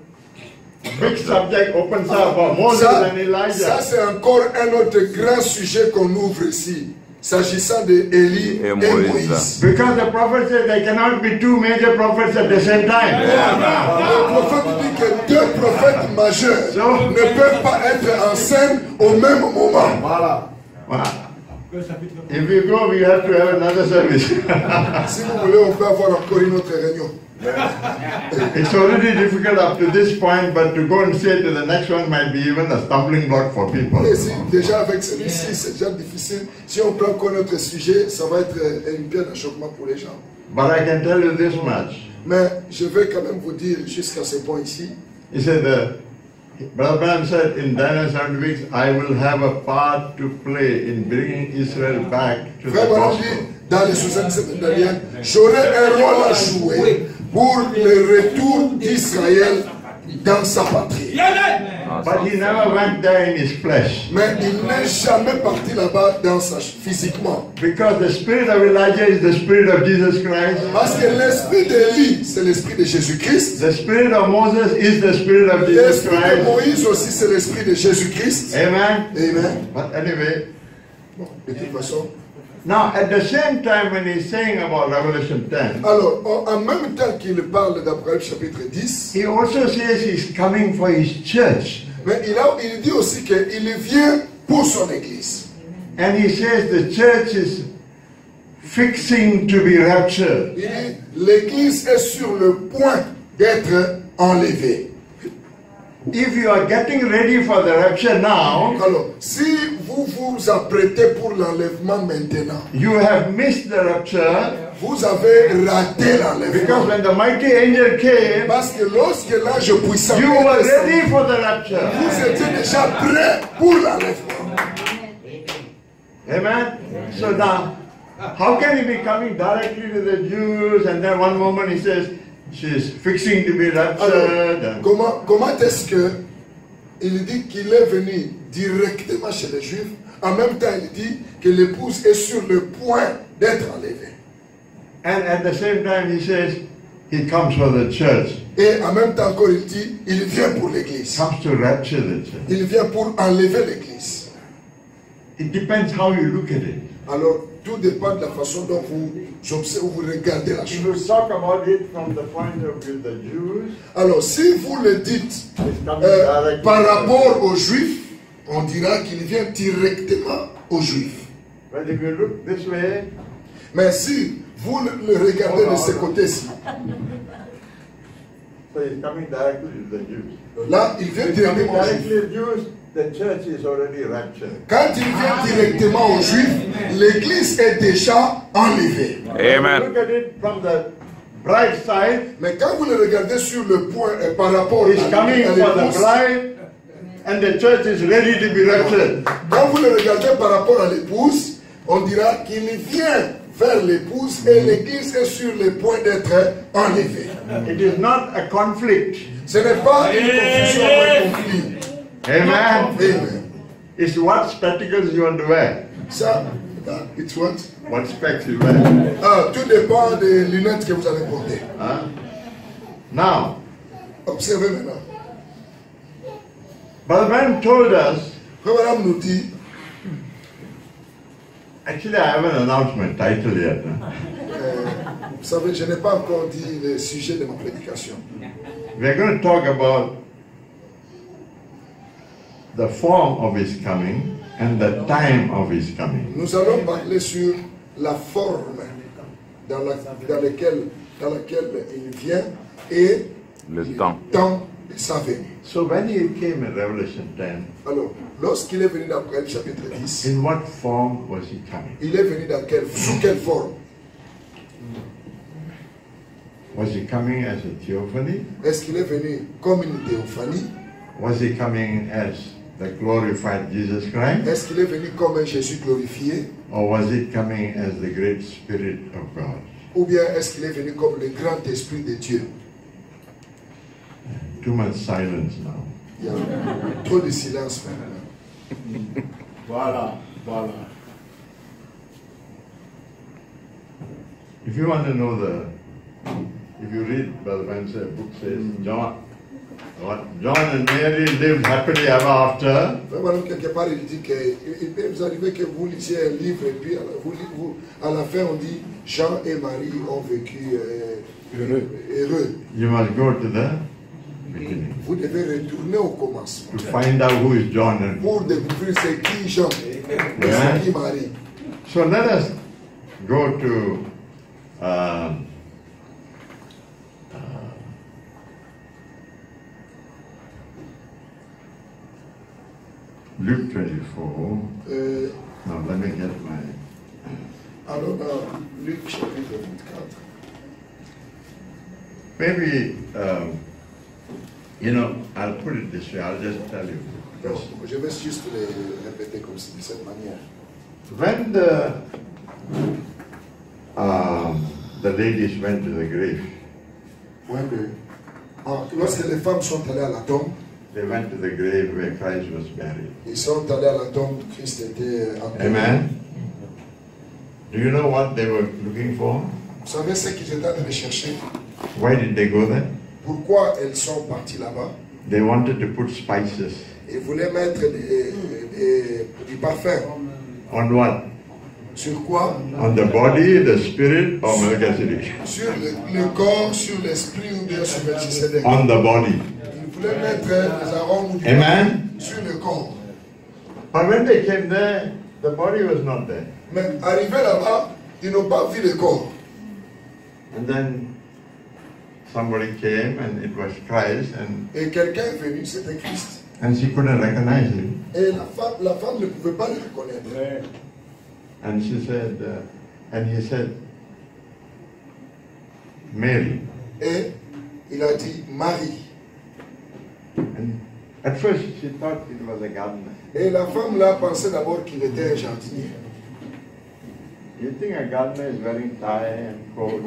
Speaker 1: Big subject opens up for Moses
Speaker 2: Ça,
Speaker 1: and Elijah.
Speaker 2: ça c'est encore un autre grand sujet qu'on ouvre ici, s'agissant de Élie et Moïse.
Speaker 1: Because the prophet said there cannot be two major prophets at the same time.
Speaker 2: Le prophète dit que deux prophètes majeurs ne peuvent pas être en scène au même moment.
Speaker 3: Voilà.
Speaker 1: Wow. If we go, we have to have another service.
Speaker 2: Si vous voulez, on peut avoir encore une autre réunion.
Speaker 1: It's already difficult up to this point, but to go and say to the next one might be even a stumbling block for people.
Speaker 2: Et si, déjà avec celui-ci, c'est déjà difficile. Si on prend encore notre sujet, ça va être une pierre d'achoppement pour les gens.
Speaker 1: But I can tell you this much.
Speaker 2: Mais je vais quand même vous dire jusqu'à ce point ici.
Speaker 1: He said, Brother Branham said, in Daniel 7 weeks, I will have a part to play in bringing Israel back to the
Speaker 2: Frère Branham
Speaker 1: gospel.
Speaker 2: dit, dans les 67 Daniel, j'aurai un rôle à jouer pour le retour d'Israël dans sa patrie.
Speaker 1: But he never went there in his flesh.
Speaker 2: Mais il n'est jamais parti là-bas physiquement.
Speaker 1: Because the spirit of Elijah is the spirit of Jesus Christ.
Speaker 2: Parce que l'esprit d'Élie, c'est l'esprit de Jésus-Christ.
Speaker 1: The spirit of Moses is the spirit of Jesus
Speaker 2: L'esprit de
Speaker 1: Christ.
Speaker 2: Moïse aussi, c'est l'esprit de Jésus-Christ.
Speaker 1: Amen.
Speaker 2: Amen.
Speaker 1: But anyway,
Speaker 2: Bon, de toute façon.
Speaker 1: now at the same time when he's saying about Revelation 10,
Speaker 2: Alors, en même temps qu'il parle d'Abraham chapitre 10,
Speaker 1: he also says he's coming for his church.
Speaker 2: mais il dit aussi qu'il vient pour son église.
Speaker 1: And he says the church is fixing to be raptured.
Speaker 2: Il dit, l'église est sur le point d'être enlevée.
Speaker 1: If you are getting ready for the rapture now,
Speaker 2: Alors, si vous vous apprêtez pour l'enlèvement maintenant,
Speaker 1: you have missed the rapture
Speaker 2: vous avez raté l'enlèvement.
Speaker 1: because when the mighty angel came,
Speaker 2: Parce que lorsque l'ange puissant
Speaker 1: you
Speaker 2: est
Speaker 1: were
Speaker 2: descendu,
Speaker 1: ready for the rapture.
Speaker 2: vous étiez déjà prêt pour l'enlèvement.
Speaker 1: Amen. So now, how can he be coming directly to the Jews and then one moment he says she's fixing to be raptured?
Speaker 2: Alors, comment est-ce que il dit qu'il est venu directement chez les Juifs, en même temps il dit que l'épouse est sur le point d'être enlevée.
Speaker 1: And at the same time he says he comes for the church.
Speaker 2: Et en même temps encore il dit, il vient pour l'église.
Speaker 1: Comes to rapture the church.
Speaker 2: Il vient pour enlever l'église.
Speaker 1: It depends how you look at it.
Speaker 2: Alors, tout dépend de la façon dont vous observez, vous regardez la
Speaker 1: If
Speaker 2: chose.
Speaker 1: you talk about it from the point of view of the Jews,
Speaker 2: Alors, si vous le dites
Speaker 1: it's coming directly
Speaker 2: par
Speaker 1: to the
Speaker 2: rapport aux Juifs, on dira qu'il vient directement aux Juifs.
Speaker 1: But if you look this way,
Speaker 2: Mais si vous le regardez de ce côté-ci,
Speaker 1: so he's coming directly to the Jews.
Speaker 2: là, il vient
Speaker 1: If he's coming
Speaker 2: directement aux Juifs.
Speaker 1: directly to the Jews, the church is already raptured.
Speaker 2: Quand il vient directement aux Juifs, l'église est déjà enlevée.
Speaker 3: Amen.
Speaker 1: Look at it from the bright side.
Speaker 2: Mais quand vous le regardez sur le point par rapport
Speaker 1: He's coming
Speaker 2: à
Speaker 1: for the
Speaker 2: l'épouse,
Speaker 1: bride, and the church is ready to be raptured.
Speaker 2: quand vous le regardez par rapport à l'épouse, on dira qu'il vient vers l'épouse et l'église est sur le point d'être enlevée.
Speaker 1: It is not a conflict.
Speaker 2: Ce n'est pas une confusion ou un conflit.
Speaker 1: Amen.
Speaker 2: Amen.
Speaker 1: It's what spectacles you want to wear.
Speaker 2: Ça, it's what?
Speaker 1: What specs you wear.
Speaker 2: Tout dépend des lunettes que vous avez portées.
Speaker 1: Huh? Now,
Speaker 2: Observez maintenant.
Speaker 1: Brother Ben told us,
Speaker 2: Frère Branham nous dit,
Speaker 1: actually I haven't announced my title yet.
Speaker 2: vous savez, je n'ai pas encore dit le sujet de ma prédication.
Speaker 1: We're going to talk about the form of his coming and the time of his coming.
Speaker 2: Nous allons parler sur la forme dans laquelle il vient et
Speaker 3: Le temps.
Speaker 2: temps de sa venue.
Speaker 1: So when he came in Revelation 10,
Speaker 2: Alors, lorsqu'il est venu dans Apocalypse chapitre 10,
Speaker 1: in what form was he coming?
Speaker 2: il est venu sous quelle forme?
Speaker 1: Was he coming as a theophany?
Speaker 2: Est-ce qu'il est venu comme une théophanie?
Speaker 1: Was he coming as the glorified Jesus Christ?
Speaker 2: Est-ce qu'il est venu comme un Jésus glorifié?
Speaker 1: Or was it coming as the great Spirit of God?
Speaker 2: Ou bien est-ce qu'il est venu comme le grand esprit de Dieu?
Speaker 1: Too much silence now.
Speaker 2: Il y a trop de silence maintenant.
Speaker 3: Voilà, voilà.
Speaker 1: If you want to know if you read Brother Vance's book says John and Mary lived happily ever after.
Speaker 2: Vraiment, quelque part, il dit qu'il peut vous arriver que vous lisiez un livre et puis à la fin on dit Jean et Marie ont vécu heureux.
Speaker 1: You must go to the beginning
Speaker 2: Vous devez retourner au commencement
Speaker 1: to find out who is John and
Speaker 2: pour découvrir c'est qui Jean et
Speaker 1: Yeah.
Speaker 2: c'est qui Marie.
Speaker 1: so let us go to Luke 24. Now let me get my.
Speaker 2: Alors dans Luc chapitre 24.
Speaker 1: Maybe I'll put it this way. I'll just tell you.
Speaker 2: Donc, je vais juste les répéter comme de cette manière.
Speaker 1: When the ladies went to the grave,
Speaker 2: Lorsque les femmes sont allées à la tombe,
Speaker 1: they went to the grave where Christ was buried.
Speaker 2: ils sont allés à la tombe où Christ était enterré.
Speaker 1: Amen. Do you know what they were looking for?
Speaker 2: Vous savez ce qu'ils étaient en train de chercher?
Speaker 1: Why did they go there?
Speaker 2: Pourquoi elles sont parties là-bas?
Speaker 1: They wanted to put spices.
Speaker 2: Ils voulaient mettre du parfum.
Speaker 1: On what?
Speaker 2: Sur quoi?
Speaker 1: On the body, the spirit, or Melchizedek?
Speaker 2: Sur le corps, sur l'esprit ou bien sur Melchizedek.
Speaker 1: On the body.
Speaker 2: Ils voulaient mettre les arômes ou du
Speaker 1: Amen.
Speaker 2: parfum sur le corps.
Speaker 1: But when they came there, the body was not there.
Speaker 2: Mais arrivés là-bas, ils n'ont pas vu le corps.
Speaker 1: And then somebody came and it was Christ
Speaker 2: Et quelqu'un est venu, c'était Christ.
Speaker 1: and she couldn't recognize him.
Speaker 2: Et la femme ne pouvait pas le reconnaître.
Speaker 1: And she said, and he said, Mary.
Speaker 2: Et il a dit Marie.
Speaker 1: And at first she thought it was a gardener.
Speaker 2: Et la femme là pensait d'abord qu'il était un jardinier.
Speaker 1: You think a gardener is wearing tie and coat?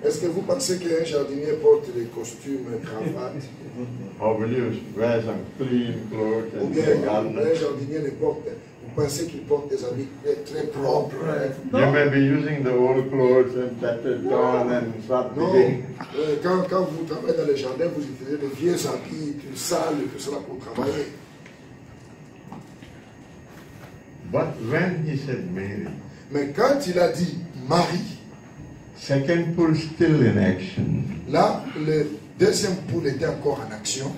Speaker 2: Est-ce que vous pensez qu'un jardinier porte des costumes, cravates?
Speaker 1: Or will you wear some clean clothes
Speaker 2: Ou
Speaker 1: and
Speaker 2: bien
Speaker 1: be a gardener?
Speaker 2: un jardinier ne porte? Vous pensez qu'il porte des habits très propres?
Speaker 1: You may be using the old clothes and tattered on and start
Speaker 2: Non.
Speaker 1: digging.
Speaker 2: Quand vous travaillez dans les jardins, vous utilisez des vieux habits, tout sales, tout cela pour travailler.
Speaker 1: But when he said Mary,
Speaker 2: Mais quand il a dit Marie,
Speaker 1: second pull still in action,
Speaker 2: là, le deuxième poule était encore en action.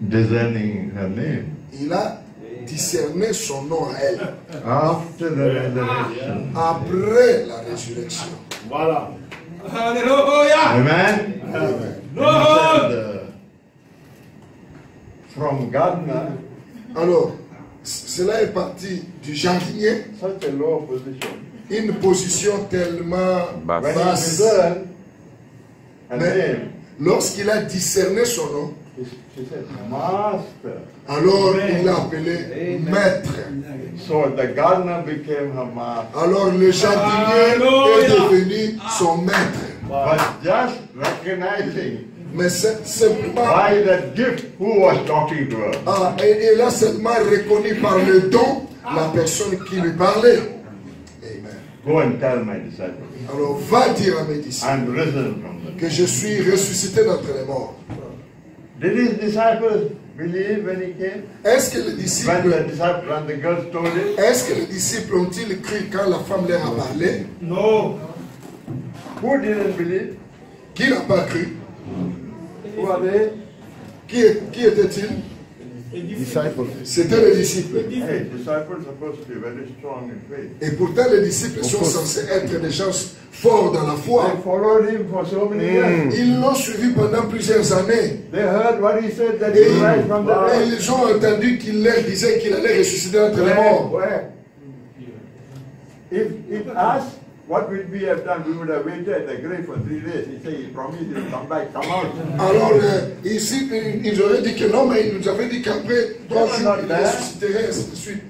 Speaker 1: discerning her name.
Speaker 2: Il a discerné son nom à elle.
Speaker 1: After the resurrection.
Speaker 2: Après la résurrection.
Speaker 3: Voilà. Alléluia.
Speaker 1: Amen?
Speaker 2: Amen.
Speaker 1: And he said, from gardener,
Speaker 2: Alors, cela est parti du jardinier,
Speaker 1: such a low position.
Speaker 2: une position tellement
Speaker 1: When he
Speaker 2: basse.
Speaker 1: discerned her
Speaker 2: Mais
Speaker 1: name,
Speaker 2: lorsqu'il a discerné son nom,
Speaker 1: she said, Master.
Speaker 2: alors il l'a appelé maître.
Speaker 1: So the gardener became her master.
Speaker 2: Alors le jardinier est devenu son maître.
Speaker 1: But just recognizing
Speaker 2: Mais c'est simplement,
Speaker 1: by that gift who was talking to her.
Speaker 2: et il a seulement reconnu par le don la personne qui lui parlait. Amen.
Speaker 1: Go and tell my disciples.
Speaker 2: Alors va dire à mes disciples
Speaker 1: I'm risen from the dead.
Speaker 2: que je suis ressuscité d'entre les morts.
Speaker 1: Did his disciples believe when he came?
Speaker 2: Est-ce que les
Speaker 1: When
Speaker 2: disciples,
Speaker 1: the girls told him?
Speaker 2: est-ce que les disciples ont-ils cru quand la femme leur a parlé?
Speaker 3: Non.
Speaker 1: Who didn't believe?
Speaker 2: Qui n'a pas cru?
Speaker 1: Who are they?
Speaker 2: Qui était-il? C'était les disciples.
Speaker 1: Hey, disciples are supposed to be very strong in faith.
Speaker 2: Et pourtant les disciples sont censés être des gens forts dans la foi.
Speaker 1: They followed him for so many years.
Speaker 2: Ils l'ont suivi pendant plusieurs années.
Speaker 1: They heard what he said that
Speaker 2: Et
Speaker 1: he rise from the dead.
Speaker 2: ils ont entendu qu'il leur disait qu'il allait ressusciter d'entre les morts.
Speaker 1: Where? If asked, what would we have done? We would have waited at the grave for 3 days. He said, he promised he'll come back, come out.
Speaker 2: Alors ici, ils auraient dit que non, mais ils nous avaient dit qu'après 3 jours, il ressusciterait, ainsi de suite.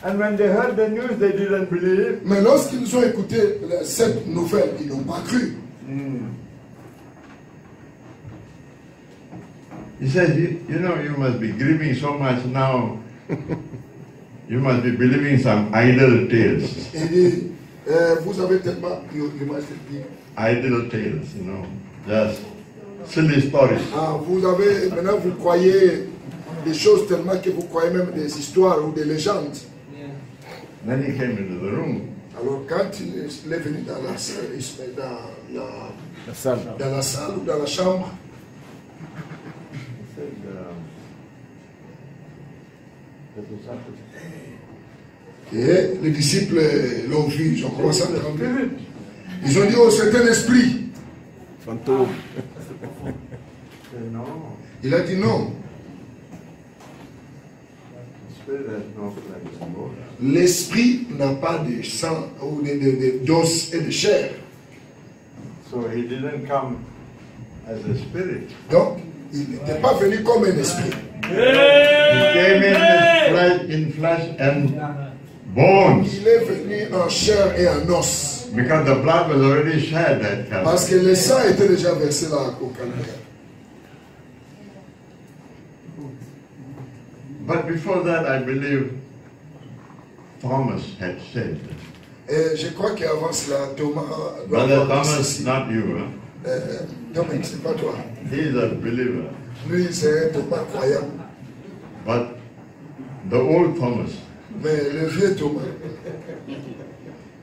Speaker 1: And when they heard the news, they didn't believe.
Speaker 2: Mais lorsqu'ils ont écouté cette nouvelle, ils n'ont pas cru.
Speaker 1: He said, you know, you must be grieving so much now. You must be believing some idle tales.
Speaker 2: Il dit, vous avez tellement...
Speaker 1: Idle tales, you know, just silly stories.
Speaker 2: Ah, vous avez... Maintenant, vous croyez des choses tellement que vous croyez même des histoires ou des légendes.
Speaker 1: Then he came into the room.
Speaker 2: Alors, quand il est venu dans la salle, dans la salle ou dans la chambre,
Speaker 1: He said,
Speaker 2: et les disciples l'ont vu, ils ont commencé à trembler. Ils ont dit, oh, c'est un esprit.
Speaker 3: Fantôme.
Speaker 1: no,
Speaker 2: Il a dit non.
Speaker 1: the spirit has no flesh and bone.
Speaker 2: L'esprit n'a pas de sang ou d'os et de chair.
Speaker 1: So he didn't come as a spirit.
Speaker 2: Donc, il n'était pas venu comme un esprit.
Speaker 1: He came in flesh and bones.
Speaker 2: Il est venu en chair et en os.
Speaker 1: Because the blood was already shed at
Speaker 2: Parce
Speaker 1: Calvary.
Speaker 2: que le sang était déjà versé là au Calvaire.
Speaker 1: But before that, I believe Thomas had said,
Speaker 2: Et je crois qu'avant cela, Thomas doit
Speaker 1: Brother
Speaker 2: avoir dit
Speaker 1: Thomas,
Speaker 2: ceci.
Speaker 1: not you, huh?
Speaker 2: Thomas, c'est pas toi.
Speaker 1: He is a believer.
Speaker 2: Lui, c'est un Thomas croyant.
Speaker 1: But the old Thomas,
Speaker 2: Mais le vieux Thomas,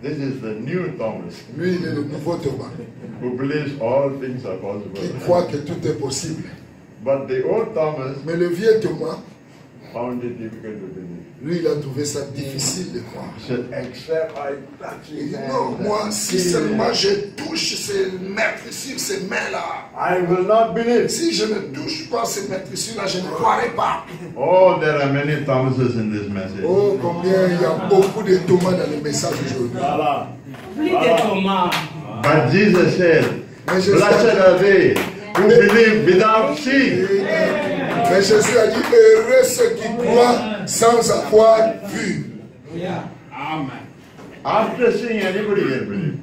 Speaker 1: this is the new Thomas,
Speaker 2: lui, il est le nouveau Thomas,
Speaker 1: who believes all things are
Speaker 2: qui
Speaker 1: possible.
Speaker 2: croit que tout est possible.
Speaker 1: But the old Thomas
Speaker 2: Mais le vieux Thomas,
Speaker 1: found it difficult to believe.
Speaker 2: lui, il a trouvé ça difficile de croire.
Speaker 1: He said, except I touch
Speaker 2: Il
Speaker 1: his
Speaker 2: dit,
Speaker 1: hand
Speaker 2: non, moi,
Speaker 1: and
Speaker 2: si
Speaker 1: feel
Speaker 2: seulement
Speaker 1: it,
Speaker 2: je touche ces maîtres sur ces mains-là,
Speaker 1: I will not believe.
Speaker 2: si je ne touche pas ces maîtres sur là, je ne croirai pas.
Speaker 1: Oh, there are many Thomases in this message.
Speaker 2: Oh, combien il y a beaucoup de Thomas dans le message aujourd'hui.
Speaker 3: Voilà.
Speaker 1: But Jesus said,
Speaker 2: Mais Jésus
Speaker 1: blessed
Speaker 2: a
Speaker 1: are they who believe without seeing.
Speaker 2: dit, mais Jésus a dit, heureux ceux qui croient sans avoir vu.
Speaker 1: After seeing, anybody can believe.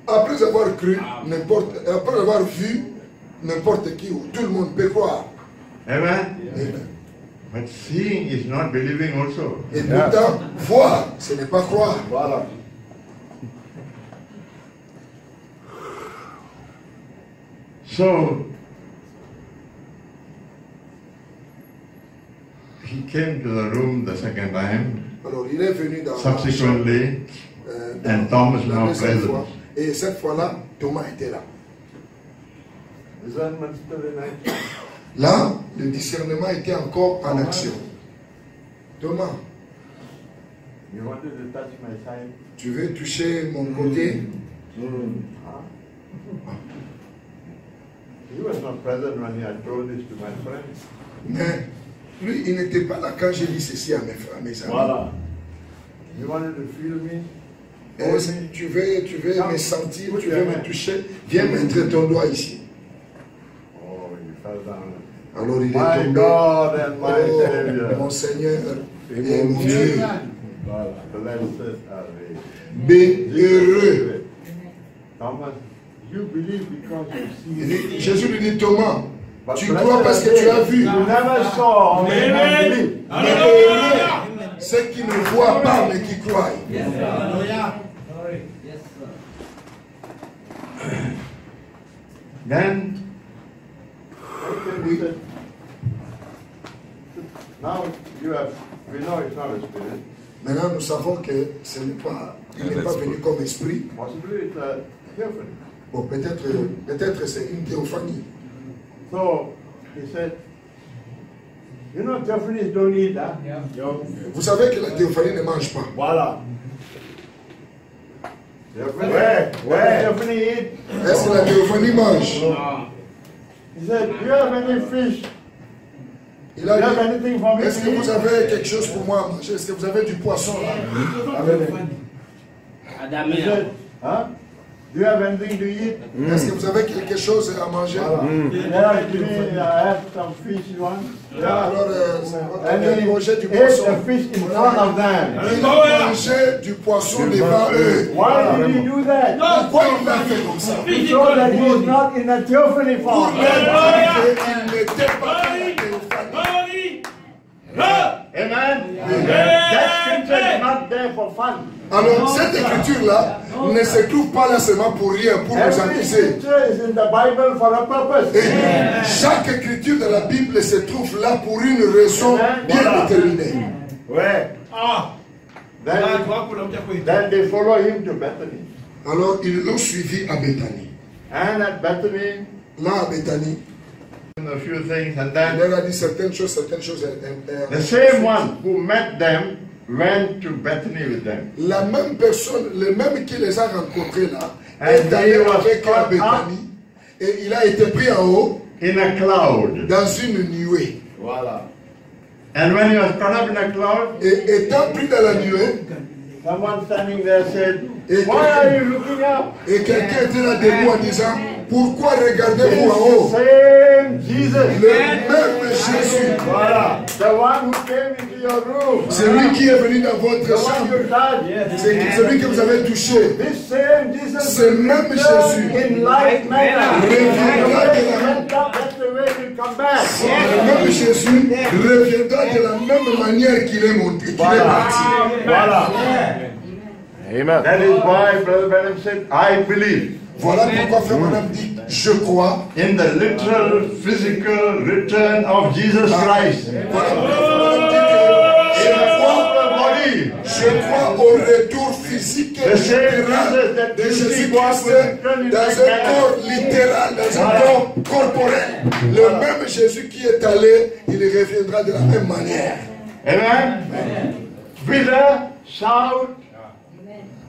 Speaker 2: Après avoir cru, après avoir vu, n'importe qui, ou tout le monde peut croire.
Speaker 1: Amen?
Speaker 2: Amen.
Speaker 1: But seeing is not believing also.
Speaker 2: Et pourtant, voir, ce n'est pas croire.
Speaker 3: Voilà.
Speaker 1: So, he came to the room the second time,
Speaker 2: Alors, il est venu dans
Speaker 1: subsequently,
Speaker 2: dans
Speaker 1: and Thomas
Speaker 2: la
Speaker 1: now
Speaker 2: deuxième
Speaker 1: present.
Speaker 2: fois. Et cette fois-là, Thomas était là.
Speaker 1: Discernment still in action.
Speaker 2: Là, le discernement était encore en action. Thomas,
Speaker 1: You wanted to touch my side?
Speaker 2: tu veux toucher mon côté?
Speaker 1: He was not present when he had told this to my friends.
Speaker 2: Mais lui, il n'était pas là quand j'ai dit ceci à mes frères, à mes amis.
Speaker 3: Voilà.
Speaker 1: You wanted to feel me?
Speaker 2: Est-ce que tu veux me sentir, tu veux me toucher? Viens mettre ton doigt ici.
Speaker 1: Oh, he fell down.
Speaker 2: Alors il est
Speaker 1: My
Speaker 2: tombé.
Speaker 1: God and my
Speaker 2: Oh,
Speaker 1: Savior.
Speaker 2: mon Seigneur et mon Dieu.
Speaker 1: Voilà. Blessed are they.
Speaker 2: Heureux.
Speaker 1: Thomas, you believe because you
Speaker 2: Il
Speaker 1: see.
Speaker 2: dit- Jésus lui dit, Thomas,
Speaker 1: But
Speaker 2: tu
Speaker 1: blessed
Speaker 2: crois parce
Speaker 1: are
Speaker 2: que tu
Speaker 1: they
Speaker 2: as vu.
Speaker 1: who never saw and believe.
Speaker 2: Mais heureux, ceux qui ne voient pas mais qui croient.
Speaker 1: Then, now we know it's not a spirit.
Speaker 2: Maintenant, nous savons que ce n'est pas, il n'est pas venu comme esprit.
Speaker 1: Possibly it's a theophany.
Speaker 2: Bon, peut-être c'est une théophanie.
Speaker 1: So he said, you know, theophanies don't eat, huh?
Speaker 2: Vous savez que la théophanie ne mange pas.
Speaker 3: Voilà.
Speaker 1: Theophany,
Speaker 3: Ouais.
Speaker 1: theophany eat.
Speaker 2: Est-ce que la théophanie mange?
Speaker 1: He said, do you have any fish?
Speaker 2: Il
Speaker 1: Do you have
Speaker 2: a dit,
Speaker 1: anything for me
Speaker 2: est-ce que
Speaker 1: to
Speaker 2: vous
Speaker 1: eat?
Speaker 2: avez quelque chose pour moi à manger? Est-ce que vous avez du poisson là?
Speaker 1: He said, huh? Do you have anything to eat?
Speaker 2: Est-ce que vous avez quelque chose à manger?
Speaker 1: Yeah, give me, I have some fish, you want?
Speaker 2: Alors,
Speaker 1: And
Speaker 2: il
Speaker 1: he
Speaker 2: mangeait du
Speaker 1: ate
Speaker 2: poisson.
Speaker 1: the fish in front of them.
Speaker 2: Il mangeait du poisson devant eux.
Speaker 1: Why did he do that?
Speaker 2: Pourquoi il l'a fait comme ça?
Speaker 1: So that he is not in a theophany
Speaker 2: Pour
Speaker 1: form.
Speaker 2: leur dire qu'il n'était pas dans la théophanie.
Speaker 1: Amen? That scripture is not there for fun.
Speaker 2: Alors, cette écriture-là ne se trouve pas là seulement pour rien, pour nous
Speaker 1: Every
Speaker 2: amuser.
Speaker 1: scripture is in the Bible for a purpose.
Speaker 2: Et chaque écriture de la Bible se trouve là pour une raison bien déterminée.
Speaker 1: Where? Then they follow him to Bethany.
Speaker 2: Alors, ils l'ont suivi à Béthanie.
Speaker 1: And at Bethany,
Speaker 2: Là, à Béthanie,
Speaker 1: a few things, and
Speaker 2: il
Speaker 1: then
Speaker 2: leur a dit certaines choses.
Speaker 1: the same one who met them went to Bethany with them.
Speaker 2: La même personne, le même qui les a rencontrés là,
Speaker 1: And
Speaker 2: est allé
Speaker 1: he was
Speaker 2: avec eux à
Speaker 1: caught
Speaker 2: Béthanie et il a été pris en haut
Speaker 1: In a cloud.
Speaker 2: dans une nuée.
Speaker 1: Voilà. And when he was caught up in a cloud,
Speaker 2: Et étant pris dans la nuée,
Speaker 1: someone standing there said,
Speaker 2: Et
Speaker 1: why are you looking up?
Speaker 2: et quelqu'un était là debout en disant, pourquoi regardez-vous en
Speaker 1: It's
Speaker 2: haut?
Speaker 1: the same Jesus.
Speaker 2: Le même Jésus,
Speaker 1: Voilà. The one who came into your room.
Speaker 2: celui qui est venu dans votre
Speaker 1: The one
Speaker 2: chambre,
Speaker 1: you touched.
Speaker 2: c'est celui que vous avez touché.
Speaker 1: This same Jesus
Speaker 2: Ce même Jésus
Speaker 1: in like manner.
Speaker 2: reviendra de la
Speaker 1: Went up, that's the way he'll come back.
Speaker 2: Le même Jésus reviendra de la même manière qu'il est monté, qu'il est parti.
Speaker 1: Voilà.
Speaker 3: Amen.
Speaker 1: That is why Brother Branham said, I believe
Speaker 2: Voilà pourquoi Frère Branham dit, je crois.
Speaker 1: in the literal, physical return of Jesus Christ.
Speaker 2: Voilà pourquoi Frère Branham dit que je crois au retour physique et littéral de Jésus-Christ dans un corps littéral, dans un corps corporel. Le même Jésus qui est allé, il reviendra de la même manière.
Speaker 1: Amen. With a shout,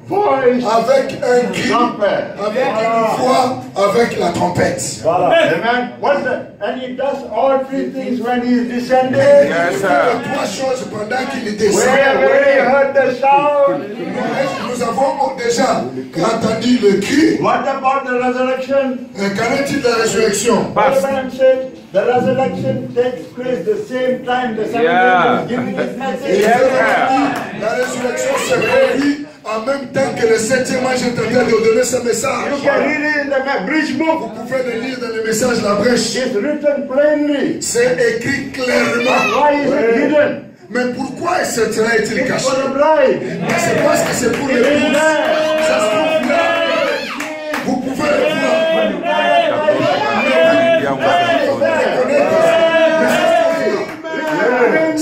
Speaker 1: voice,
Speaker 2: Avec un cri,
Speaker 1: trumpet.
Speaker 2: avec une voix, avec la trompette.
Speaker 1: Amen. What's that? And he does all three things when he is descending.
Speaker 3: Yes,
Speaker 2: Il
Speaker 3: sir.
Speaker 2: fait trois choses pendant qu'il descend.
Speaker 1: Wherever he heard the sound.
Speaker 2: Nous avons déjà entendu le cri.
Speaker 1: What about the resurrection?
Speaker 2: Qu'en est-il de la résurrection?
Speaker 1: Abraham said the resurrection takes place the same time the Son
Speaker 3: Yeah.
Speaker 1: of God is giving his
Speaker 2: Et
Speaker 1: message.
Speaker 2: la résurrection se produit en même temps que le septième ange est en train de donner ce message.
Speaker 1: You can read it in the bridge book.
Speaker 2: Vous pouvez le lire dans le message La Brèche.
Speaker 1: It's written plainly.
Speaker 2: C'est écrit clairement.
Speaker 1: Why is it hidden?
Speaker 2: Mais pourquoi cela est-il
Speaker 1: It's
Speaker 2: caché?
Speaker 1: for the bride.
Speaker 2: C'est parce que c'est pour les
Speaker 1: Amen.
Speaker 2: Ça se trouve là. Vous pouvez le voir.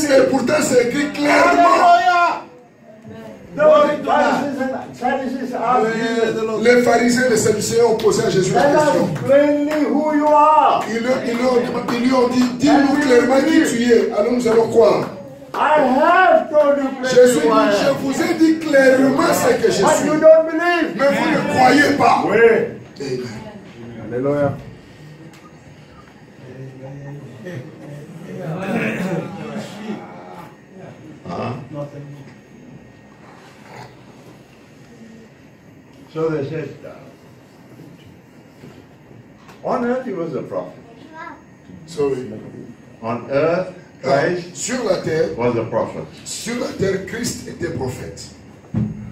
Speaker 2: Et pourtant c'est écrit clairement.
Speaker 1: The Pharisees and Sadducees asked Jesus,
Speaker 2: Les pharisiens et les sadducéens ont posé à Jésus la
Speaker 1: tell
Speaker 2: question.
Speaker 1: us plainly who you are.
Speaker 2: Ils lui ont dit, dis-nous clairement qui tu es, alors nous allons croire.
Speaker 1: I have told you
Speaker 2: Jésus
Speaker 1: plainly who I
Speaker 2: dit, je
Speaker 1: am.
Speaker 2: vous ai dit clairement ce que je
Speaker 1: But
Speaker 2: suis.
Speaker 1: you don't believe.
Speaker 2: Mais vous ne croyez pas.
Speaker 1: Oui.
Speaker 2: Amen.
Speaker 3: Alléluia.
Speaker 1: So they said, on earth he was a prophet.
Speaker 2: Sorry.
Speaker 1: On earth, Christ
Speaker 2: Sur la terre,
Speaker 1: was a prophet.
Speaker 2: Christ était prophète.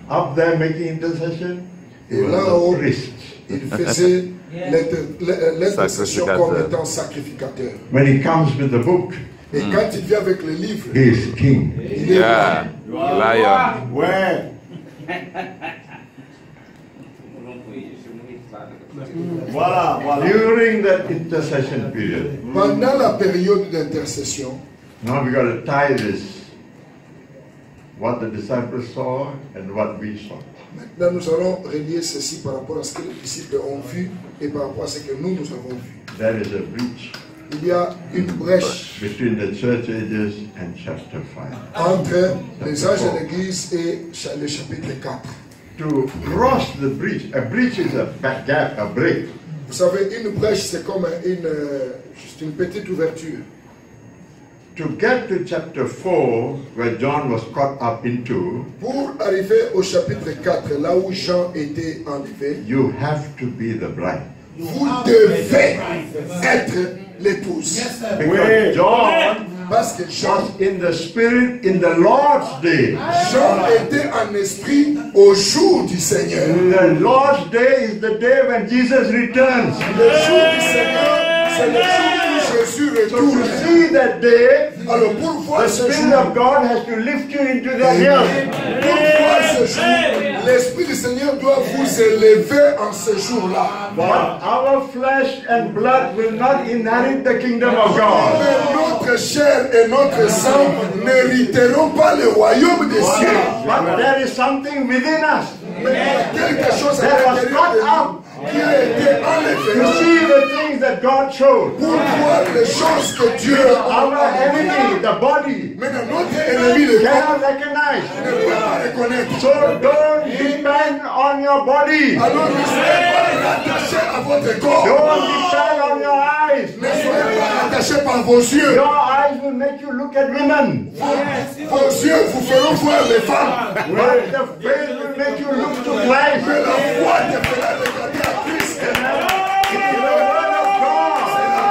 Speaker 1: Up there making intercession, he
Speaker 2: Et
Speaker 1: was
Speaker 2: là-haut,
Speaker 1: a priest.
Speaker 2: il faisait l'intercession
Speaker 3: Sacrificateur.
Speaker 2: comme étant sacrificateur.
Speaker 1: When he comes with the book,
Speaker 2: Et quand il vient avec le livre,
Speaker 1: he is king.
Speaker 2: il est
Speaker 3: Yeah. Lion.
Speaker 1: Where?
Speaker 4: Voilà, voilà.
Speaker 1: During that intercession period,
Speaker 2: pendant la période d'intercession.
Speaker 1: now we got to tie this, what the disciples saw and what we saw.
Speaker 2: Maintenant, nous allons relier ceci par rapport à ce que les disciples ont vu et par rapport à ce que nous avons vu.
Speaker 1: There is a breach
Speaker 2: Il y a une brèche
Speaker 1: between the church ages and chapter 5.
Speaker 2: entre les âges de l'Église et le chapitre 4.
Speaker 1: To cross the breach, a breach is a gap, a break.
Speaker 2: Vous savez, une brèche, c'est comme juste une petite ouverture.
Speaker 1: to get to chapter 4, where John was caught up into,
Speaker 2: pour arriver au chapitre 4, là où Jean était enlevé,
Speaker 1: you have to be the bride.
Speaker 2: vous devez être l'épouse.
Speaker 1: Because John
Speaker 2: Parce que Jean,
Speaker 1: was in the spirit in the Lord's day.
Speaker 2: Jean était en esprit au jour du Seigneur.
Speaker 1: The Lord's day is the day when Jesus returns.
Speaker 2: Le jour du Seigneur, c'est le jour où Jésus
Speaker 1: So
Speaker 2: retourne.
Speaker 1: to see that day,
Speaker 2: Alors pour voir
Speaker 1: the
Speaker 2: ce
Speaker 1: Spirit
Speaker 2: jour,
Speaker 1: of God has to lift you into the hills.
Speaker 2: pour voir ce jour, l'Esprit du Seigneur doit vous élever en ce jour-là.
Speaker 1: But our flesh and blood will not inherit the kingdom of God.
Speaker 2: Mais notre chair et notre sang n'hériteront pas le royaume des cieux.
Speaker 1: But there is something within us
Speaker 2: Mais il y a quelque chose à
Speaker 1: that was
Speaker 2: l'intérieur de
Speaker 1: caught up
Speaker 2: nous qui a été
Speaker 1: to
Speaker 2: enlevé
Speaker 1: see the things that God showed.
Speaker 2: pour voir les choses que Dieu a
Speaker 1: Our enemy, the body,
Speaker 2: Maintenant, notre ennemi, le corps,
Speaker 1: cannot recognize.
Speaker 2: ne peut pas reconnaître.
Speaker 1: So don't depend on your body.
Speaker 2: Alors ne soyez pas rattachés à votre corps.
Speaker 1: Don't depend on your eyes.
Speaker 2: Ne soyez pas rattachés par vos yeux.
Speaker 1: Your eyes will make you look at women.
Speaker 2: Vos yeux vous feront voir les femmes.
Speaker 1: But the faith will make you look to Christ.
Speaker 2: Mais la foi te fera regarder à Christ.
Speaker 1: It is the word of God.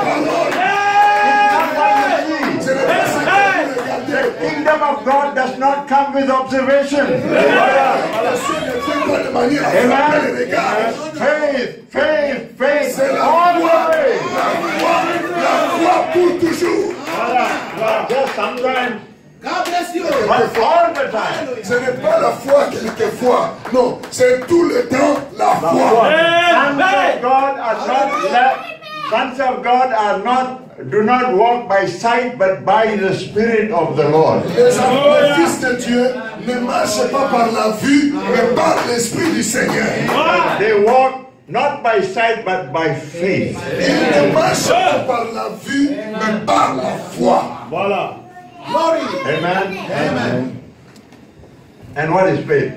Speaker 2: Parole.
Speaker 1: It's not what you
Speaker 2: Ce
Speaker 1: see.
Speaker 2: n'est pas ça que vous regardez.
Speaker 1: The kingdom of God does not come with observation.
Speaker 2: La suite ne fait pas de manière à frapper les regards.
Speaker 1: Faith,
Speaker 2: C'est la
Speaker 1: all
Speaker 2: foi,
Speaker 1: the way.
Speaker 2: la foi pour toujours.
Speaker 1: Voilà. Just sometimes,
Speaker 5: God bless you.
Speaker 1: but all the time.
Speaker 2: Ce n'est pas la foi quelquefois. Non, c'est tout le temps la foi.
Speaker 1: Sons of God are not, do not walk by sight, but by the Spirit of the Lord.
Speaker 2: Les fils de Dieu ne marchent pas par la vue, mais par l'Esprit du Seigneur.
Speaker 1: They walk not by sight, but by faith.
Speaker 2: Ils ne marchent pas par la vue, mais par la foi.
Speaker 4: Voilà.
Speaker 5: Glory.
Speaker 1: Amen.
Speaker 5: Amen.
Speaker 1: And what is faith?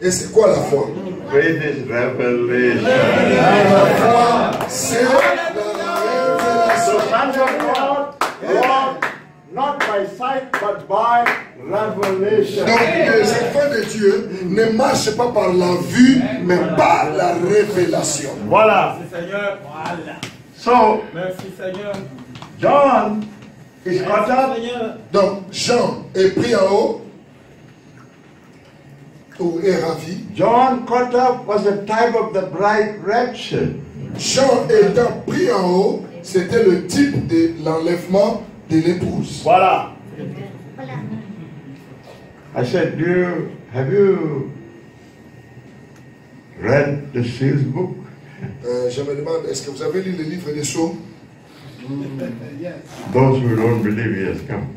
Speaker 2: Et c'est quoi la foi?
Speaker 1: Faith is revelation.
Speaker 2: La foi, c'est la
Speaker 1: So
Speaker 2: révélation.
Speaker 1: sons of God walk not by sight, but by revelation.
Speaker 2: Donc les enfants de Dieu ne marchent pas par la vue, mais par la révélation.
Speaker 4: Voilà.
Speaker 5: Merci Seigneur. Voilà.
Speaker 1: So
Speaker 5: Merci Seigneur.
Speaker 1: John is caught up.
Speaker 5: Seigneur.
Speaker 2: Donc Jean est pris en haut, ou est ravi.
Speaker 1: John caught up was a type of the bride rapture.
Speaker 2: Jean étant pris en haut, c'était le type de l'enlèvement de l'épouse.
Speaker 4: Voilà.
Speaker 1: I said, have you read the Seals book?
Speaker 2: Je me demande, est-ce que vous avez lu le livre des Sceaux?
Speaker 1: Those who don't believe he has come.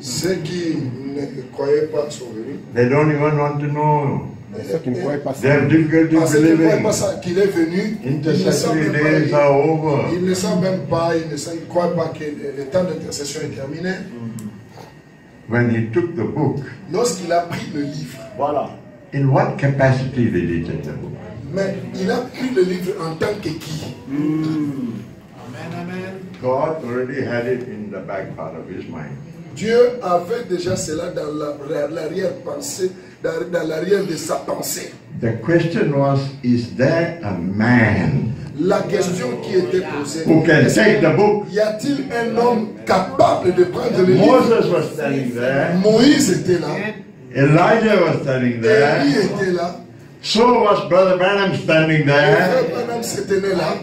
Speaker 2: Ceux qui ne croyaient pas sont venus.
Speaker 1: They don't even want to know.
Speaker 6: Ceux qui ne croient pas
Speaker 1: They have difficulty
Speaker 2: Parce qu'ils ne croient
Speaker 1: believing.
Speaker 2: pas ça, qu'il est venu. Ils ne savent
Speaker 1: Intercessory
Speaker 2: même
Speaker 1: days
Speaker 2: pas,
Speaker 1: are over.
Speaker 2: ils ne savent même pas, ils ne croient pas que le temps d'intercession est terminé.
Speaker 1: When he took the book,
Speaker 2: Lorsqu'il a pris le livre,
Speaker 4: Voilà.
Speaker 1: in what capacity did he take the book?
Speaker 2: mais il a pris le livre en tant que qui?
Speaker 5: Amen, amen.
Speaker 1: God already had it in the back part of his mind.
Speaker 2: Dieu avait déjà cela dans l'arrière-pensée, dans l'arrière de sa pensée.
Speaker 1: The question was, is there a man
Speaker 2: La question qui était posée,
Speaker 1: who can take the book?
Speaker 2: y a-t-il un homme capable de prendre le livre?
Speaker 1: Moses was standing there.
Speaker 2: Moïse était là,
Speaker 1: Elijah was standing
Speaker 2: Élie
Speaker 1: there.
Speaker 2: était là,
Speaker 1: So was Brother Branham standing
Speaker 2: le
Speaker 1: there.
Speaker 2: frère Branham se tenait là.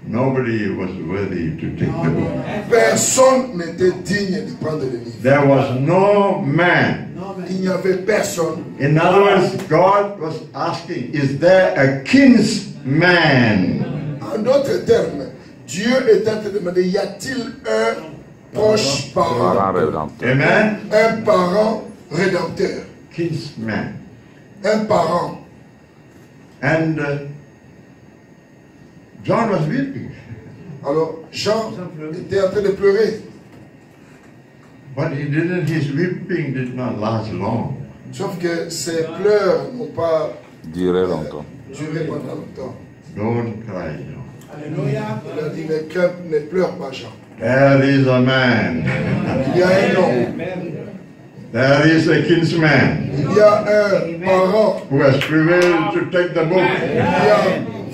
Speaker 1: Nobody was worthy to take the book.
Speaker 2: Personne n'était digne de prendre le livre.
Speaker 1: There was no man.
Speaker 2: Il n'y avait personne.
Speaker 1: In other words, God was asking, is there a kinsman?
Speaker 2: En d'autres termes, Dieu est en train de demander, y a-t-il un proche parent,
Speaker 3: Parent rédempteur.
Speaker 1: Amen?
Speaker 2: un parent rédempteur,
Speaker 1: Kinsman.
Speaker 2: un parent?
Speaker 1: And John was weeping.
Speaker 2: Alors Jean était en train de pleurer,
Speaker 1: But his weeping did not last long.
Speaker 2: sauf que ses pleurs n'ont pas
Speaker 3: Durer longtemps.
Speaker 2: duré pendant longtemps.
Speaker 1: Don't cry, John.
Speaker 5: Alléluia.
Speaker 2: Il a dit, ne pleure pas Jean.
Speaker 1: There is a man.
Speaker 2: Il y a un homme.
Speaker 1: There is a kinsman
Speaker 2: Il y a un parent
Speaker 1: who has prevailed to take the book.
Speaker 2: qui a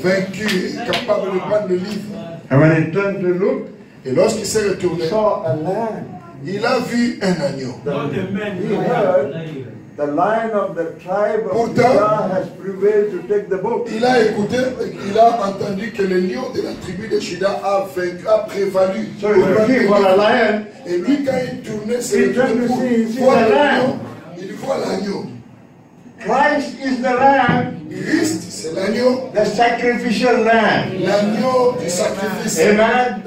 Speaker 2: vaincu et capable de prendre le livre.
Speaker 1: And when he turned to look,
Speaker 2: Et lorsqu'il s'est
Speaker 1: he
Speaker 2: retourné,
Speaker 1: saw a lamb.
Speaker 2: il a vu un agneau.
Speaker 1: He heard the lion of the tribe of
Speaker 2: Pourtant,
Speaker 1: Judah has prevailed to take the book.
Speaker 2: Il a écouté, il a entendu que le lion de la tribu de Juda a prévalu.
Speaker 1: So he's looking for a lion.
Speaker 2: Et lui, quand il tournait, c'est
Speaker 1: He
Speaker 2: le
Speaker 1: turned to
Speaker 2: pour
Speaker 1: see, he sees
Speaker 2: voir
Speaker 1: a
Speaker 2: l'agneau.
Speaker 1: lamb.
Speaker 2: Il voit l'agneau.
Speaker 1: Christ is the lamb,
Speaker 2: Christ, c'est l'agneau,
Speaker 1: the sacrificial lamb.
Speaker 2: l'agneau du sacrifice.
Speaker 1: Amen.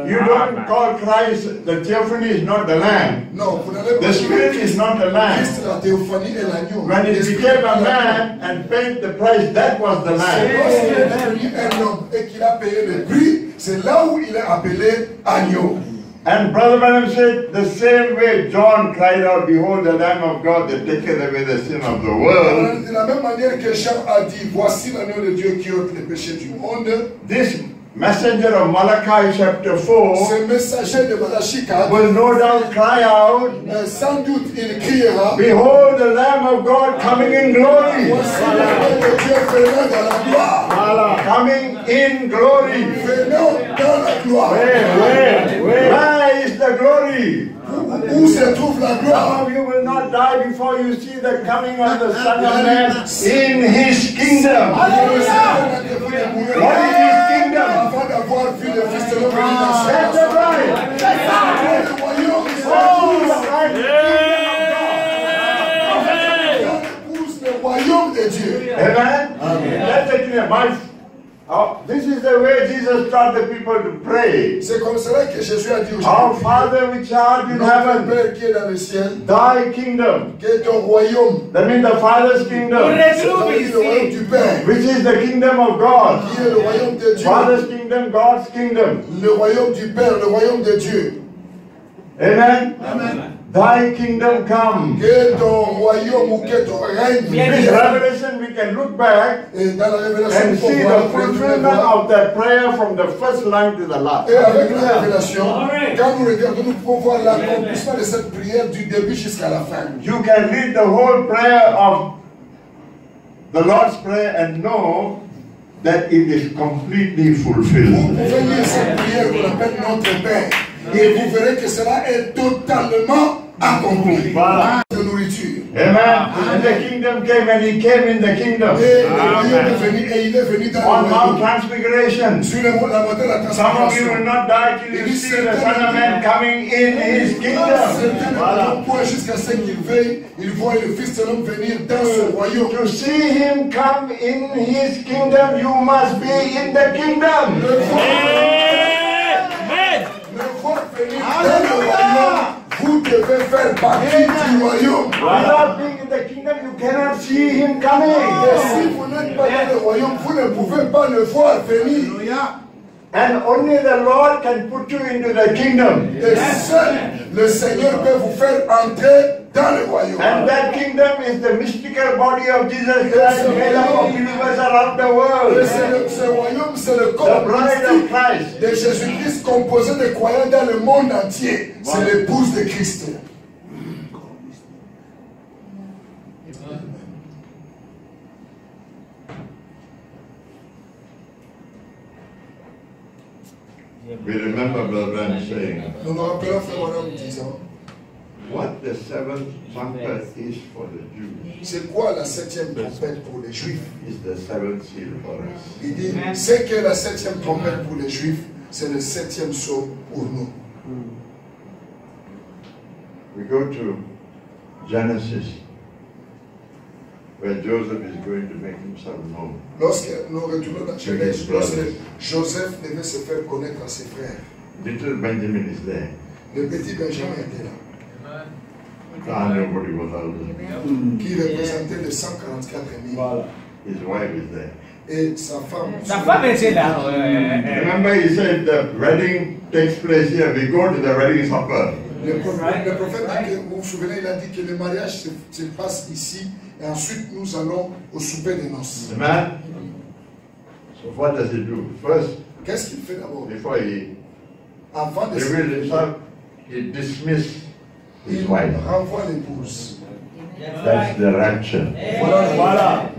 Speaker 1: You don't call Christ, the theophany is not the lamb.
Speaker 2: Non, vous n'allez pas
Speaker 1: The spirit is not the lamb.
Speaker 2: Christ, la théophanie est l'agneau.
Speaker 1: When he
Speaker 2: L'esprit
Speaker 1: became a
Speaker 2: est l'agneau.
Speaker 1: man and paid the price, that was the
Speaker 2: C'est
Speaker 1: lamb.
Speaker 2: lorsqu'il est devenu un homme et qu'il a payé le prix, c'est là où il est appelé agneau.
Speaker 1: And Brother Branham said, the same way John cried out, behold the Lamb of God that taketh away the sin of the world.
Speaker 2: De la même manière que Jean a dit, voici l'agneau de Dieu qui ôte les péchés du monde.
Speaker 1: This messenger of Malachi chapter 4
Speaker 2: Ce messager de Malachie 4,
Speaker 1: will no doubt cry out,
Speaker 2: sans doute il criera,
Speaker 1: behold the Lamb of God coming in glory.
Speaker 2: voici l'agneau de Dieu venant dans la gloire.
Speaker 1: Coming in glory.
Speaker 2: Venant dans la gloire.
Speaker 1: Where is the glory?
Speaker 2: Où se trouve la
Speaker 1: Some
Speaker 2: gloire?
Speaker 1: of you will not die before you see the coming of the Son of Man in His kingdom. What is His kingdom?
Speaker 2: Avant d'avoir vu le Fils de l'homme venir dans sa
Speaker 1: That's the right.
Speaker 2: le royaume,
Speaker 1: Oh, the right
Speaker 2: épouse le royaume de Dieu.
Speaker 1: Amen. That's the kingdom. This is the way Jesus taught the people to pray.
Speaker 2: C'est comme cela que Jésus a dit
Speaker 1: Our
Speaker 2: aujourd'hui.
Speaker 1: Father which art in
Speaker 2: Notre
Speaker 1: heaven,
Speaker 2: Père qui est dans le ciel,
Speaker 1: thy kingdom.
Speaker 2: qui est ton royaume,
Speaker 1: That means the Father's kingdom,
Speaker 2: c'est le royaume du Père,
Speaker 1: which is the kingdom of God.
Speaker 2: qui est le royaume de Dieu,
Speaker 1: Father's kingdom, God's kingdom.
Speaker 2: le royaume du Père, le royaume de Dieu.
Speaker 1: Amen. Thy kingdom come.
Speaker 2: Que ton royaume ou que ton règne
Speaker 1: This
Speaker 2: vienne.
Speaker 1: revelation we can look back
Speaker 2: Et dans la révélation,
Speaker 1: and
Speaker 2: il faut
Speaker 1: see
Speaker 2: voir,
Speaker 1: the fulfillment of that prayer from the first line to the last.
Speaker 2: et avec la révélation, quand nous regardons, nous pouvons voir l'accomplissement de cette prière du début jusqu'à la fin.
Speaker 1: You can read the whole prayer of the Lord's Prayer and know that it is completely
Speaker 2: Vous
Speaker 1: fulfilled.
Speaker 2: pouvez lire cette prière qu'on appelle Notre Père, et vous verrez que cela est totalement accompli.
Speaker 1: Voilà.
Speaker 2: De nourriture.
Speaker 1: Amen. And the kingdom came and He came in the kingdom.
Speaker 2: Et le royaume est venu, et il est venu dans
Speaker 1: On
Speaker 2: le
Speaker 1: Mount
Speaker 2: royaume.
Speaker 1: Transfiguration.
Speaker 2: Sur la montagne de la
Speaker 1: Some of you will
Speaker 2: transfiguration.
Speaker 1: not die till you see the Son of Man coming in His kingdom.
Speaker 2: Certains ne vont point jusqu'à ce qu'ils veillent, ils voient le Fils de l'homme venir dans ce royaume.
Speaker 1: To see Him come in His kingdom, you must be in the kingdom.
Speaker 2: Le voir venir dans le royaume, vous devez faire partie du royaume.
Speaker 1: Without being in the kingdom, you cannot see Him
Speaker 2: Et
Speaker 1: coming.
Speaker 2: si vous n'êtes pas dans le royaume, vous ne pouvez pas le voir venir.
Speaker 1: And only the Lord can put you into the kingdom.
Speaker 2: Et seul le Seigneur peut vous faire entrer dans le royaume.
Speaker 1: And that kingdom is the mystical body of Jesus Christ made up of believers around the
Speaker 2: Et
Speaker 1: world.
Speaker 2: ce royaume, c'est le
Speaker 1: The
Speaker 2: corps
Speaker 1: bride of
Speaker 2: mystique
Speaker 1: Christ.
Speaker 2: de Jésus-Christ composé de croyants dans le monde entier. C'est l'épouse de Christ.
Speaker 1: We remember Brother Branham saying,
Speaker 2: Nous nous rappelons Frère Branham disant,
Speaker 1: what the seventh trumpet is for the Jews
Speaker 2: c'est quoi la septième trompette pour les Juifs?
Speaker 1: is the seventh seal for us.
Speaker 2: Il dit, c'est que la septième trompette pour les Juifs, c'est le septième sceau pour nous.
Speaker 1: We go to Genesis, where Joseph is going to make himself known.
Speaker 2: Lorsque nous retournons dans Genèse, lorsque Joseph devait se faire connaître à ses frères,
Speaker 1: Little Benjamin is there.
Speaker 2: le petit Benjamin était là,
Speaker 1: Nobody was out there.
Speaker 2: qui représentait les 144 000.
Speaker 1: His wife is there.
Speaker 2: Et sa femme.
Speaker 5: Sa femme était là.
Speaker 1: Remember, he said the wedding takes place here. We go to the wedding supper.
Speaker 2: Le prophète, vous vous souvenez, il a dit que le mariage se passe ici et ensuite nous allons au souper des noces.
Speaker 1: Amen. So what does he do? First,
Speaker 2: Qu'est-ce qu'il fait d'abord?
Speaker 1: before he
Speaker 2: avant de
Speaker 1: revealed himself, he dismissed his
Speaker 2: il
Speaker 1: wife.
Speaker 2: renvoie l'épouse.
Speaker 1: That's the rapture.
Speaker 4: Voilà.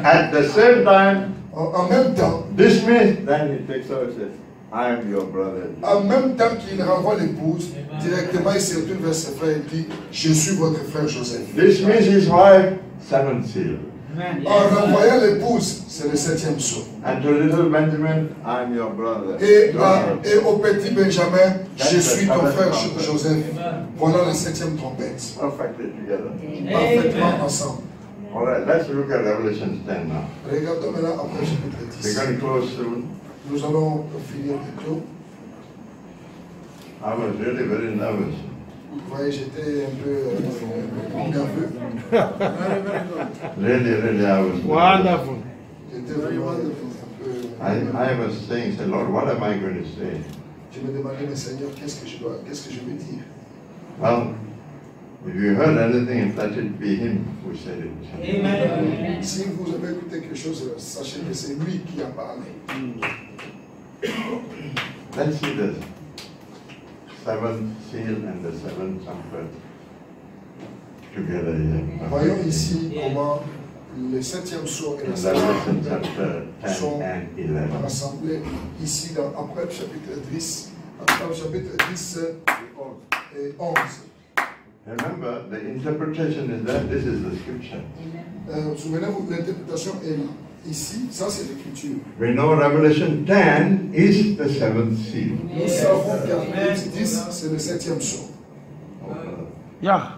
Speaker 1: At the same time,
Speaker 2: En même temps,
Speaker 1: dismissed, then he takes her and says, I am your brother.
Speaker 2: En même temps qu'il renvoie l'épouse, directement il se retourne vers ses frères et dit, je suis votre frère Joseph.
Speaker 1: Dismiss his wife, seventh seal.
Speaker 2: En renvoyant l'épouse, c'est le 7e sceau.
Speaker 1: And to little Benjamin, I am your brother.
Speaker 2: Et au petit Benjamin, je suis ton frère Joseph. Voilà la 7e trompette.
Speaker 1: Perfectly together.
Speaker 2: Parfaitement ensemble.
Speaker 1: All right, let's look at Revelation 10 now.
Speaker 2: Regardons maintenant après chapitre
Speaker 1: We're
Speaker 2: 10.
Speaker 1: going to close soon.
Speaker 2: Nous allons finir bientôt.
Speaker 1: I was really very nervous.
Speaker 2: Vous voyez, j'étais un peu nerveux.
Speaker 1: Really, I was nervous.
Speaker 5: Wonderful.
Speaker 2: J'étais vraiment un peu...
Speaker 1: I was saying, say, Lord, what am I going to say?
Speaker 2: Je me demandais, mais Seigneur, qu'est-ce que je vais dire?
Speaker 1: Well, if you heard anything, let it be him who said it.
Speaker 5: Amen.
Speaker 2: Si vous avez écouté quelque chose, sachez que c'est lui qui a parlé.
Speaker 1: Let's see the seventh seal and the seventh trumpet together here.
Speaker 2: Voyons ici comment le 7e sceau et
Speaker 1: In
Speaker 2: la 7e
Speaker 1: Revelation
Speaker 2: trompette
Speaker 1: chapter 10
Speaker 2: sont
Speaker 1: and 11.
Speaker 2: rassemblés ici après le chapitre 10, après le chapitre 10 et 11.
Speaker 1: Remember, the interpretation is that this is the scripture.
Speaker 2: Souvenez-vous, l'interprétation est là. Ici, ça c'est l'écriture.
Speaker 1: We know Revelation 10 is the seventh seal.
Speaker 2: Nous savons qu'Apocalypse 10, c'est le 7e sceau.
Speaker 5: Yeah.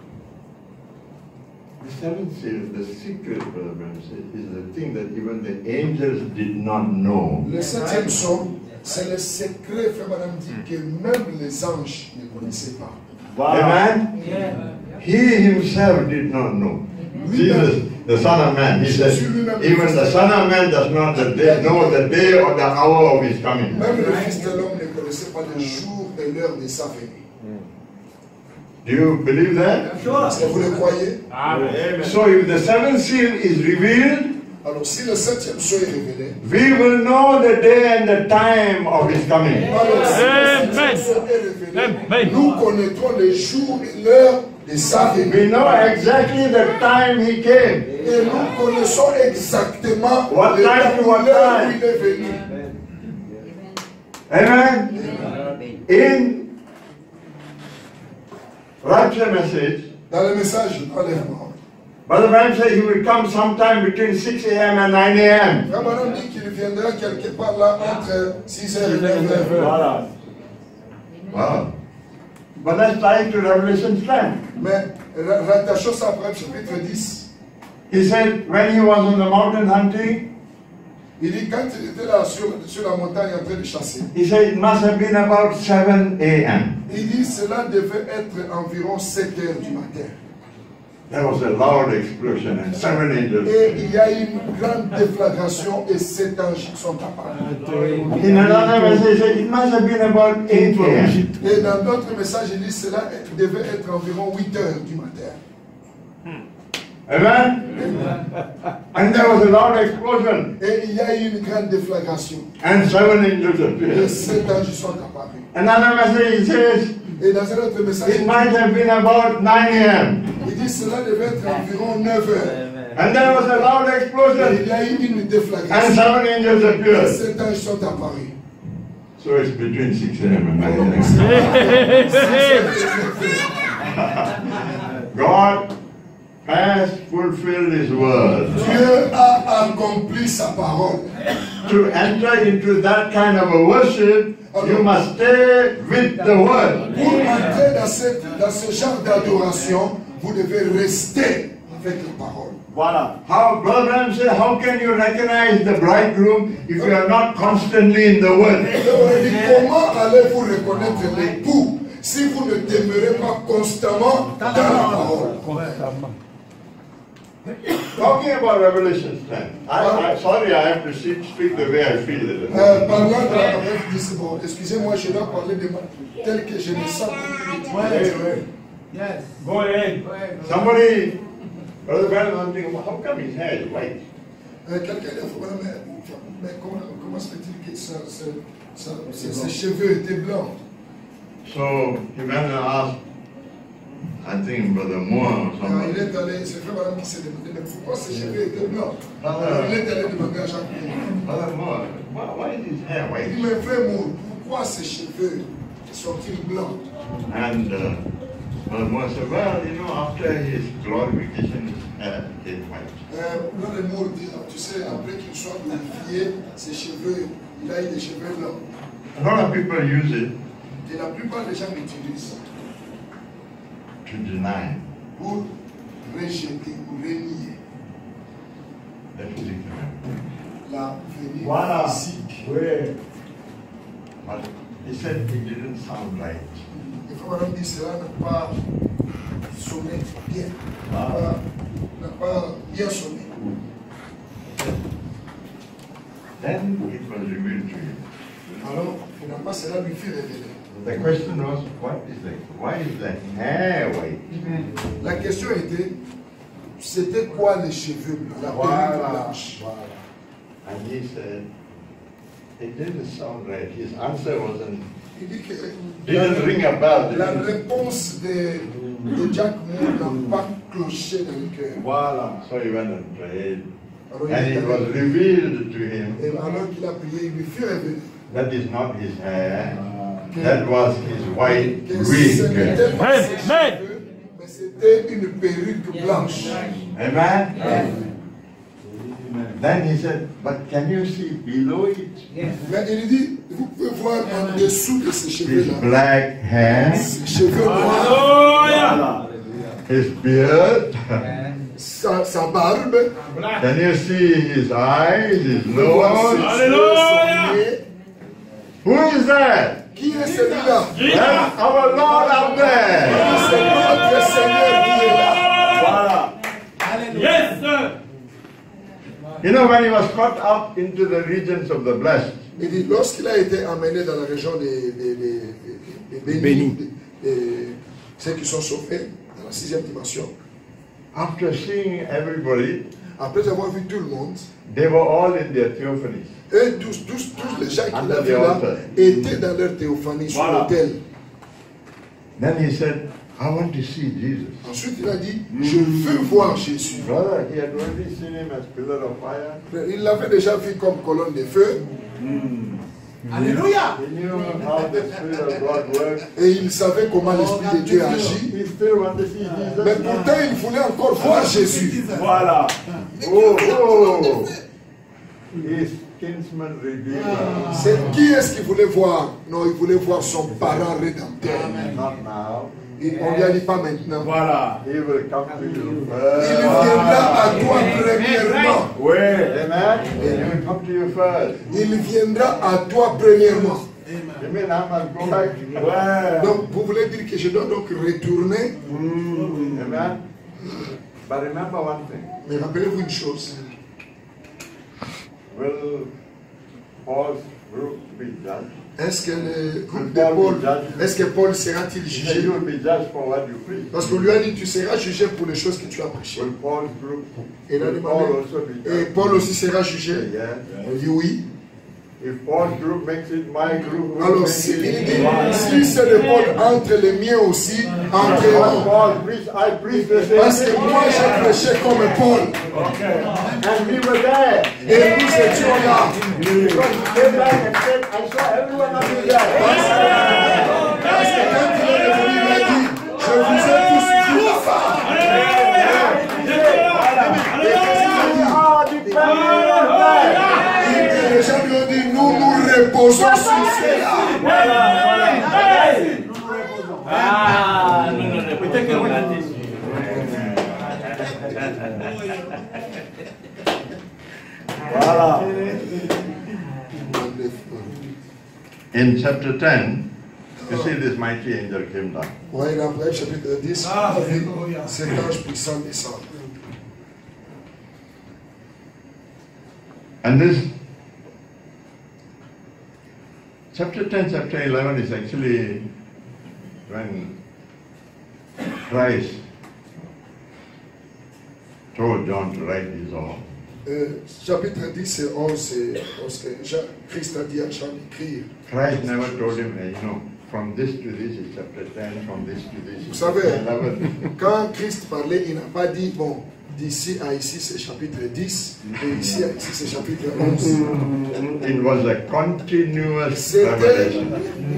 Speaker 1: The seventh seal, the secret, Brother Branham said, is the thing that even the angels did not know.
Speaker 2: Le 7e sceau, c'est le secret, frère Madame dit, que même les anges ne connaissaient pas.
Speaker 1: Amen? He himself did not know. Jesus, the Son of Man, he said, even the Son of Man does not know the day or the hour of his coming.
Speaker 2: Même le Fils de l'homme ne connaissait pas le jour et l'heure de sa venue.
Speaker 1: Do you believe that?
Speaker 2: Est-ce que vous le croyez?
Speaker 5: Amen.
Speaker 1: So if the seventh seal is revealed,
Speaker 2: Alors si le 7e sceau est révélé,
Speaker 1: we will know the day and the time of his coming.
Speaker 2: alors si le 7e sceau est révélé, nous connaîtrons le jour et l'heure de sa venue.
Speaker 1: We know exactly the time he came.
Speaker 2: Et nous connaissons exactement
Speaker 1: What
Speaker 2: le
Speaker 1: time
Speaker 2: temps
Speaker 1: to what
Speaker 2: où l'heure où
Speaker 1: time?
Speaker 2: il est venu.
Speaker 1: Amen? In rapture message,
Speaker 2: Dans le message d'enlèvement,
Speaker 1: Brother Branham said he will come sometime between 6 a.m. and 9 a.m.
Speaker 2: Frère Branham dit qu'il viendra quelque part là entre 6h et 9h.
Speaker 4: Voilà.
Speaker 1: Wow. But let's tie it to Revelation 10.
Speaker 2: Mais rattachons ça après le chapitre 10.
Speaker 1: He said when he was on the mountain hunting,
Speaker 2: Il dit quand il était là sur la montagne en train de chasser,
Speaker 1: he said it must have been about 7 a.m.
Speaker 2: il dit cela devait être environ 7h du matin.
Speaker 1: There was a loud explosion and 7 angels.
Speaker 2: Et il y a eu une grande déflagration et 7 anges sont apparus.
Speaker 1: In another message, he said it must have been about 8 a.m.
Speaker 2: Et dans d'autres messages, il dit cela devait être environ 8h du matin.
Speaker 1: Amen? And there was a loud explosion
Speaker 2: Et il y a eu une grande déflagration.
Speaker 1: and 7 angels
Speaker 2: Et
Speaker 1: appeared.
Speaker 2: 7 anges sont apparus.
Speaker 1: Another message, he says
Speaker 2: Et dans un autre message,
Speaker 1: it might have been about 9 a.m.
Speaker 2: il dit cela devait être environ 9h.
Speaker 1: And there was a loud
Speaker 2: Et
Speaker 1: explosion
Speaker 2: il y a eu une
Speaker 1: and
Speaker 2: déflagration.
Speaker 1: 7 angels
Speaker 2: Et
Speaker 1: appeared.
Speaker 2: 7 anges sont apparus.
Speaker 1: So it's between 6 a.m. and 9 a.m. God has fulfilled his word.
Speaker 2: Dieu a accompli sa parole.
Speaker 1: To enter into that kind of a worship, you must stay with the word.
Speaker 2: Pour entrer dans ce genre d'adoration, vous devez rester avec la parole.
Speaker 4: Voilà.
Speaker 1: How, Brother Branham said, how can you recognize the bridegroom if you are not constantly in the word?
Speaker 2: Comment allez-vous reconnaître l'époux si vous ne demeurez pas constamment dans la parole?
Speaker 1: Talking about Revelation 10. Sorry, I have to speak the way I feel.
Speaker 2: Parlant de la parole, bon, excusez-moi, je dois parler de moi tel que je me sens.
Speaker 5: Yes. Go ahead.
Speaker 1: Somebody, Brother Branham, I'm thinking, well, how come his hair is white?
Speaker 2: Quelqu'un dit, mais comment se fait-il que ses cheveux étaient blancs?
Speaker 1: So he went and asked, I think Brother Moore or
Speaker 2: Il
Speaker 1: somebody.
Speaker 2: est allé, c'est frère Branham qui s'est demandé, mais pourquoi ses cheveux étaient blancs? Alors il est allé demander à Jacques Moore.
Speaker 1: Brother Moore, why is his hair
Speaker 2: Il
Speaker 1: white?
Speaker 2: dit, mais frère Moore, pourquoi ses cheveux sont-ils blancs?
Speaker 1: And Brother Moore said, well, you know, after his glorification, his hair became white.
Speaker 2: Brother Moore dit, tu sais, après qu'il soit glorifié, ses cheveux, il a eu des cheveux blancs.
Speaker 1: A lot of people use it
Speaker 2: Et la plupart des gens l'utilisent
Speaker 1: to deny
Speaker 2: pour rejeter ou renier
Speaker 1: the physical.
Speaker 2: la venue
Speaker 4: Voilà.
Speaker 2: physique.
Speaker 4: Oui.
Speaker 1: But he said it didn't sound right.
Speaker 2: Et frère Branham dit, cela n'a pas sonné bien, n'a pas bien sonné.
Speaker 1: Then it was revealed to him.
Speaker 2: Alors, finalement, cela lui fit révéler.
Speaker 1: The question was, why is the hair white?
Speaker 2: La question était, c'était quoi les cheveux blancs, la perruque blanche?
Speaker 1: And he said, it didn't sound right. His answer wasn't,
Speaker 2: Il dit que
Speaker 1: didn't ring a bell.
Speaker 2: la réponse de Jack Moore n'a pas cloché dans le cœur.
Speaker 4: Voilà.
Speaker 1: So he went and prayed.
Speaker 2: Alors,
Speaker 1: And it was revealed to him
Speaker 2: et alors qu'il a prié, il lui fit révéler
Speaker 1: that is not his hair, that was his white
Speaker 2: que ce
Speaker 1: wig.
Speaker 2: n'était pas ses cheveux, mais c'était une perruque blanche.
Speaker 1: Amen? Then he said, but can you see below it?
Speaker 2: Mais il dit, vous pouvez voir en dessous de ces
Speaker 1: His
Speaker 2: cheveux-là,
Speaker 1: black hair,
Speaker 2: ses cheveux noirs,
Speaker 1: his beard.
Speaker 2: sa barbe,
Speaker 1: Can you see his eyes, his
Speaker 2: voir ses
Speaker 1: nose?
Speaker 2: yeux, son nez.
Speaker 1: Who is that?
Speaker 2: Qui est celui-là?
Speaker 1: That's our Lord up there.
Speaker 2: C'est notre Seigneur qui est là.
Speaker 4: Voilà.
Speaker 5: Yes, sir.
Speaker 1: You know, when he was caught up into the regions of the blessed,
Speaker 2: Il dit, lorsqu'il a été emmené dans la région des bénis, ceux qui sont sauvés dans la 6e dimension,
Speaker 1: after seeing everybody,
Speaker 2: après avoir vu tout le monde,
Speaker 1: they were all in their theophanies.
Speaker 2: eux, tous les gens qu'il a vus là, étaient dans leur théophanie sur
Speaker 4: Voilà.
Speaker 2: l'autel.
Speaker 1: Then he said, I want to see Jesus.
Speaker 2: Ensuite, il a dit, je veux voir Jésus.
Speaker 1: Brother, he had already seen him as pillar of fire.
Speaker 2: Il l'avait déjà vu comme colonne de feu,
Speaker 5: Alléluia.
Speaker 1: He knew how the Spirit of God works.
Speaker 2: et il savait comment l'Esprit de Dieu agit.
Speaker 1: He still wanted to see
Speaker 2: Mais
Speaker 1: Jesus.
Speaker 2: pourtant, il voulait encore voir Jésus.
Speaker 4: Voilà.
Speaker 1: Oh. His kinsman redeemer.
Speaker 2: C'est qui est-ce qu'il voulait voir? Non, il voulait voir son parent rédempteur.
Speaker 1: Not now.
Speaker 2: Et on ne lui a dit pas maintenant.
Speaker 4: Voilà.
Speaker 1: He will come to you
Speaker 2: Il
Speaker 1: first.
Speaker 2: viendra à toi premièrement.
Speaker 4: Oui.
Speaker 1: Amen. He will come to you first.
Speaker 2: Il viendra à toi premièrement.
Speaker 1: You mean I must go back?
Speaker 4: Ouais.
Speaker 2: Donc, vous voulez dire que je dois donc retourner?
Speaker 1: Amen. But remember one thing.
Speaker 2: Mais rappelez-vous une chose.
Speaker 1: Will Paul's group be judged?
Speaker 2: Est-ce que le groupe de Paul, est-ce que Paul sera-t-il
Speaker 1: He said,
Speaker 2: jugé?
Speaker 1: you will be judged for what you preach.
Speaker 2: Parce qu'on lui a dit, tu seras jugé pour les choses que tu as prêchées.
Speaker 1: Will Paul's group,
Speaker 2: Et il a
Speaker 1: will Paul
Speaker 2: demandé,
Speaker 1: also be
Speaker 2: et
Speaker 1: judged?
Speaker 2: Paul aussi sera jugé.
Speaker 1: Yes.
Speaker 2: On dit oui.
Speaker 1: If Paul's group makes it, my group will
Speaker 2: Alors,
Speaker 1: make
Speaker 2: si, il
Speaker 1: it.
Speaker 2: dit, si c'est de Paul entre les miens aussi,
Speaker 1: What
Speaker 2: entreront.
Speaker 1: Paul preached, I preached the
Speaker 2: Parce
Speaker 1: same
Speaker 2: que
Speaker 1: thing.
Speaker 2: moi, j'ai prêché comme Paul.
Speaker 1: And we were there.
Speaker 2: Et nous étions là.
Speaker 1: Because he came back and said, I saw everyone of you there.
Speaker 2: Parce que quand il est revenu, il a dit, je vous ai tous vus là-bas. Et les gens lui ont dit, nous nous reposons sur cela.
Speaker 5: Ah, non, non, non, peut-être que vous l'avez dit.
Speaker 4: Voilà.
Speaker 1: In chapter 10, you see this mighty angel came down.
Speaker 2: Oui, après, chapitre 10, cet ange puissant descend.
Speaker 1: And this chapter 10, chapter 11 is actually when Christ told John to write his own.
Speaker 2: Chapitre 10 et 11, c'est lorsque Christ a dit à Jean d'écrire.
Speaker 1: Christ never told him, you know, from this to this is chapter 10, from this to this
Speaker 2: Vous
Speaker 1: is
Speaker 2: savez,
Speaker 1: chapter 11.
Speaker 2: quand Christ parlait, il n'a pas dit, bon, d'ici à ici c'est chapitre 10, et ici à ici c'est chapitre 11.
Speaker 1: It was a continuous
Speaker 2: C'était
Speaker 1: revelation.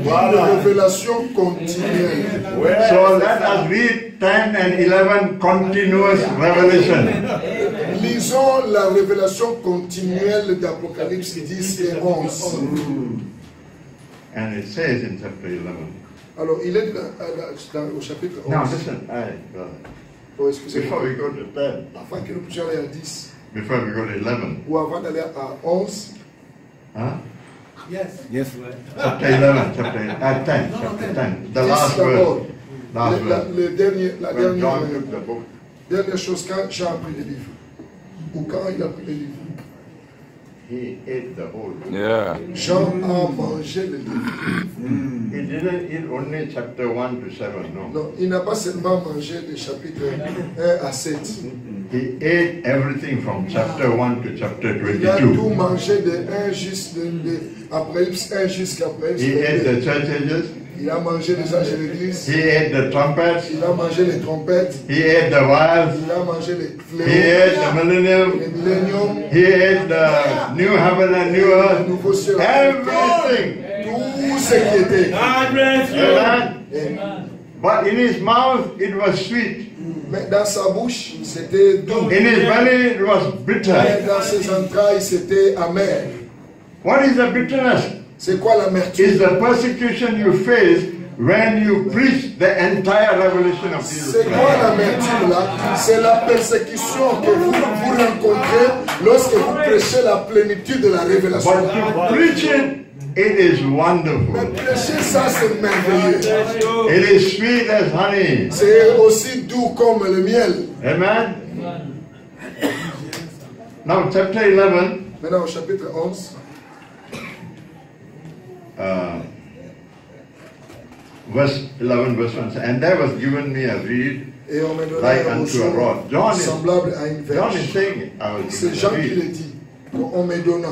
Speaker 2: une révélation continuelle.
Speaker 1: So let us read 10 and 11 continuous revelation.
Speaker 2: Lisons la révélation continuelle d'Apocalypse 10 et 11.
Speaker 1: And it says in chapter 11.
Speaker 2: Alors, il est au chapitre 11.
Speaker 1: Now listen,
Speaker 2: Oh, excusez-moi.
Speaker 1: before we go to 10,
Speaker 2: Afin que nous puissions aller à 10,
Speaker 1: before we go to 11,
Speaker 2: ou avant d'aller à 11,
Speaker 1: huh?
Speaker 5: Yes.
Speaker 1: Chapter 11, chapter 10, chapter 10, the last
Speaker 2: d'abord,
Speaker 1: verse. Last verse.
Speaker 2: la
Speaker 1: When
Speaker 2: dernière,
Speaker 1: John took the book,
Speaker 2: dernière chose, quand Jean a pris le livre, ou quand il a pris le livre,
Speaker 1: he ate the whole book.
Speaker 3: Yeah.
Speaker 2: Jean a mangé le livre.
Speaker 1: He didn't eat only chapter 1 to 7, no.
Speaker 2: Non, il n'a pas seulement mangé des chapitres 1 à 7.
Speaker 1: He ate everything from chapter 1 to chapter
Speaker 2: Il a tout
Speaker 1: 22.
Speaker 2: mangé de Apocalypse 1 jusqu'à Apocalypse
Speaker 1: He ate
Speaker 2: 22.
Speaker 1: the church ages.
Speaker 2: Il a mangé les anges de l'église.
Speaker 1: He ate the trumpets.
Speaker 2: Il a mangé les trompettes.
Speaker 1: He ate the vials.
Speaker 2: Il a mangé les
Speaker 1: He
Speaker 2: fléaux.
Speaker 1: ate the millennium.
Speaker 2: Les milléniums.
Speaker 1: He ate the new heaven and new
Speaker 2: Le
Speaker 1: earth.
Speaker 2: nouveau ciel.
Speaker 1: Everything.
Speaker 2: Tout ce qui était.
Speaker 5: God bless you.
Speaker 1: Amen.
Speaker 2: Et-
Speaker 1: But in his mouth it was sweet.
Speaker 2: Mais dans sa bouche, c'était doux.
Speaker 1: In his belly it was
Speaker 2: Mais
Speaker 1: bitter.
Speaker 2: dans ses entrailles, c'était amer.
Speaker 1: What is the bitterness?
Speaker 2: C'est quoi l'amertume?
Speaker 1: Is the persecution you face when you preach the entire revelation of Jesus
Speaker 2: C'est quoi
Speaker 1: Christ.
Speaker 2: l'amertume là? C'est la persécution que vous rencontrez lorsque vous prêchez la plénitude de la révélation.
Speaker 1: But to preach it is
Speaker 2: Mais
Speaker 1: wonderful.
Speaker 2: prêcher ça, c'est merveilleux.
Speaker 1: It is sweet as honey.
Speaker 2: C'est aussi doux comme le miel.
Speaker 1: Amen. Now chapter 11,
Speaker 2: Maintenant au chapitre 11,
Speaker 1: verse 11, verse 1. And there was given me a reed
Speaker 2: et on me donna
Speaker 1: like
Speaker 2: un
Speaker 1: unto a
Speaker 2: roseau
Speaker 1: rod. John
Speaker 2: semblable à une
Speaker 1: is
Speaker 2: verge.
Speaker 1: saying it. I was
Speaker 2: C'est
Speaker 1: given
Speaker 2: Jean
Speaker 1: a
Speaker 2: qui le
Speaker 1: reed.
Speaker 2: dit. On me donna.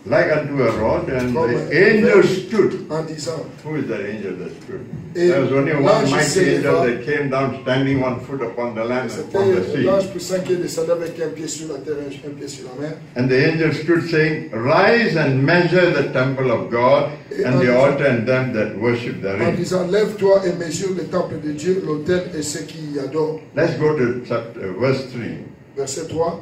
Speaker 1: Like unto a rod, and
Speaker 2: Comme
Speaker 1: the
Speaker 2: une
Speaker 1: angel
Speaker 2: verge
Speaker 1: stood.
Speaker 2: en disant,
Speaker 1: Who is that angel that stood?
Speaker 2: Et
Speaker 1: There was only one
Speaker 2: l'ange
Speaker 1: mighty
Speaker 2: s'éleva.
Speaker 1: angel that came down, standing one foot upon the land and upon the
Speaker 2: c'était
Speaker 1: sea.
Speaker 2: l'ange puissant qui descendait avec un pied sur la terre et un pied sur la mer.
Speaker 1: And the angel stood saying, Rise and measure the temple of God and the altar and them that worship
Speaker 2: En
Speaker 1: therein.
Speaker 2: disant, lève-toi et mesure le temple de Dieu, l'autel et ceux qui y adorent.
Speaker 1: Let's go to verse 3.
Speaker 2: Verset 3.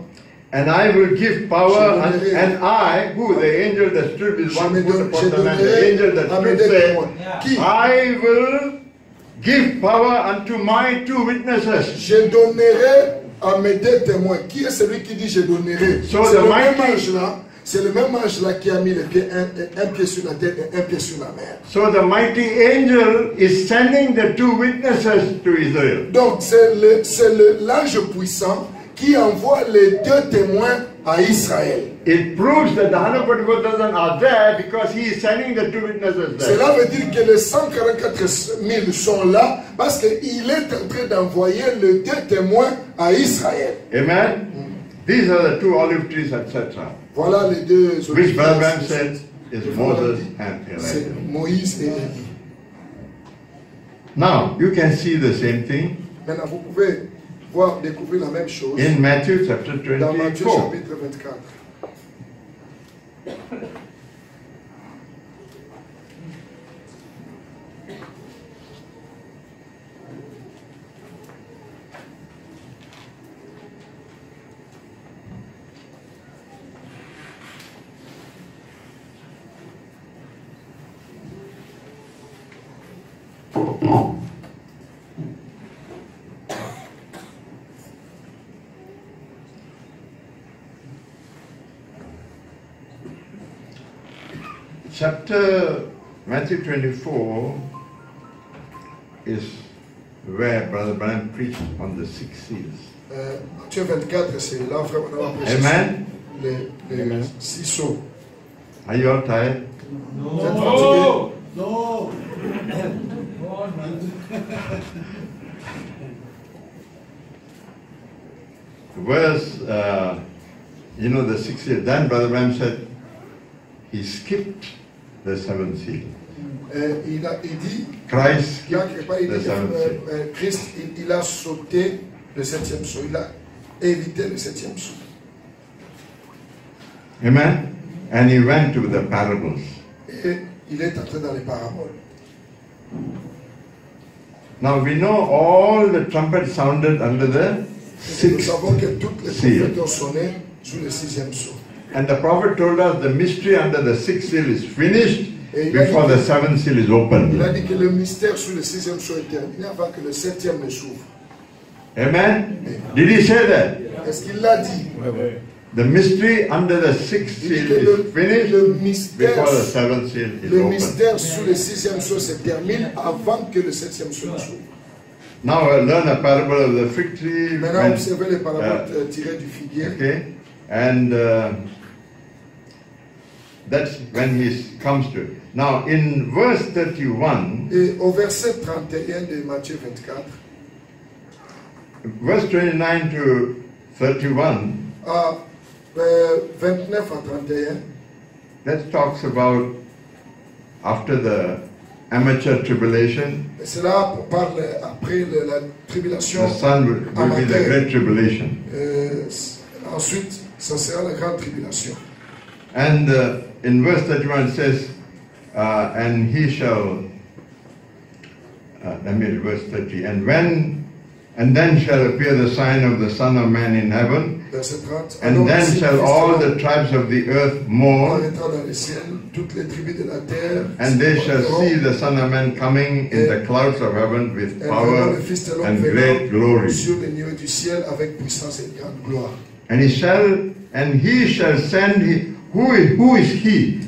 Speaker 1: And I will give power, and I, who the angel that stood with
Speaker 2: Je
Speaker 1: one
Speaker 2: me
Speaker 1: foot
Speaker 2: donne-
Speaker 1: upon
Speaker 2: je
Speaker 1: the land, the
Speaker 2: donnerai
Speaker 1: angel that
Speaker 2: à mes
Speaker 1: stood
Speaker 2: deux
Speaker 1: said,
Speaker 2: témoins. Qui?
Speaker 1: I will give power unto my two witnesses.
Speaker 2: Je donnerai à mes deux témoins. Qui est celui qui dit je donnerai?
Speaker 1: So
Speaker 2: C'est
Speaker 1: the
Speaker 2: le même
Speaker 1: mighty-
Speaker 2: ange là. C'est le même ange là qui a mis les pieds, un pied sur la terre et un pied sur la mer.
Speaker 1: So the mighty angel is sending the two witnesses to Israel.
Speaker 2: Donc c'est l'ange puissant qui envoie les deux témoins à Israël.
Speaker 1: It proves that the 144,000 are there because he is sending the two witnesses there.
Speaker 2: Cela veut dire que les 144 000 sont là parce qu'il est en train d'envoyer les deux témoins à Israël.
Speaker 1: Amen? These are the two olive trees, etc.
Speaker 2: Voilà les deux
Speaker 1: Which Branham
Speaker 2: oliviers.
Speaker 1: said is Moses and
Speaker 2: C'est
Speaker 1: Elijah.
Speaker 2: Moïse et Élie.
Speaker 1: Now, you can see the same thing
Speaker 2: Maintenant, vous pouvez découvrir la même chose
Speaker 1: in Matthew chapter
Speaker 2: dans Matthieu
Speaker 1: 24.
Speaker 2: chapitre 24.
Speaker 1: Chapter Matthew 24 is where Brother Branham preached on the six seals.
Speaker 2: Matthieu 24, c'est là vraiment on a prêché
Speaker 1: Amen.
Speaker 2: les six sceaux.
Speaker 1: Are you all tired?
Speaker 2: Vous êtes fatigués?
Speaker 5: No.
Speaker 1: Verse, you know, the six seals. Then Brother Branham said he skipped the seventh seal.
Speaker 2: Il dit,
Speaker 1: Christ
Speaker 2: il y a quelque part, il
Speaker 1: the
Speaker 2: dit
Speaker 1: seventh seal.
Speaker 2: Christ, il a sauté le septième sceau. Il a évité le septième sceau.
Speaker 1: Amen. And he went to the parables.
Speaker 2: Et il est entré dans les paraboles.
Speaker 1: Now we know all the trumpets sounded under the
Speaker 2: Nous
Speaker 1: sixth
Speaker 2: savons que toutes les
Speaker 1: seal.
Speaker 2: prophètes ont sonné sous le sixième sceau.
Speaker 1: And the prophet told us the mystery under the sixth seal is finished
Speaker 2: Et il a
Speaker 1: before
Speaker 2: dit
Speaker 1: the
Speaker 2: que-
Speaker 1: seventh seal is
Speaker 2: Il a
Speaker 1: opened.
Speaker 2: dit que le mystère sous le sixième sceau est terminé avant que le septième ne s'ouvre.
Speaker 1: Amen. Did he say that?
Speaker 2: Est-ce qu'il l'a dit?
Speaker 1: The mystery under the sixth
Speaker 2: Il dit
Speaker 1: seal
Speaker 2: que
Speaker 1: is finished
Speaker 2: le mystère,
Speaker 1: before the seventh seal is
Speaker 2: le
Speaker 1: opened.
Speaker 2: mystère sous le sixième sceau se termine avant que le septième sceau ne s'ouvre.
Speaker 1: Now learn a parable of the fig tree.
Speaker 2: Maintenant,
Speaker 1: when-
Speaker 2: observez les paraboles tirées du figuier.
Speaker 1: okay, and that's when he comes to it. Now in verse 31,
Speaker 2: Et au verset 31 de Matthieu 24,
Speaker 1: verse 29 to 31,
Speaker 2: à 29 à 31,
Speaker 1: that talks about after the amateur tribulation,
Speaker 2: et cela parle après la tribulation.
Speaker 1: the sun will be the great tribulation.
Speaker 2: Ensuite, ça sera la grande tribulation.
Speaker 1: And in verse 31 it says, and he shall, let me read verse 30, and then shall appear the sign of the Son of Man in heaven,
Speaker 2: Verset 30.
Speaker 1: and
Speaker 2: Alors,
Speaker 1: then
Speaker 2: ainsi,
Speaker 1: shall
Speaker 2: le Fils
Speaker 1: all
Speaker 2: de
Speaker 1: the
Speaker 2: l'homme
Speaker 1: tribes of the earth mourn,
Speaker 2: paraîtra dans les ciels, toutes les tribus de la terre,
Speaker 1: and they shall
Speaker 2: supporteront,
Speaker 1: see the Son of Man coming in the clouds of heaven with
Speaker 2: et verront
Speaker 1: power
Speaker 2: le Fils de l'homme
Speaker 1: and great
Speaker 2: venant
Speaker 1: glory.
Speaker 2: sur les nuées du ciel avec puissance et grande gloire.
Speaker 1: And he shall send, who is he?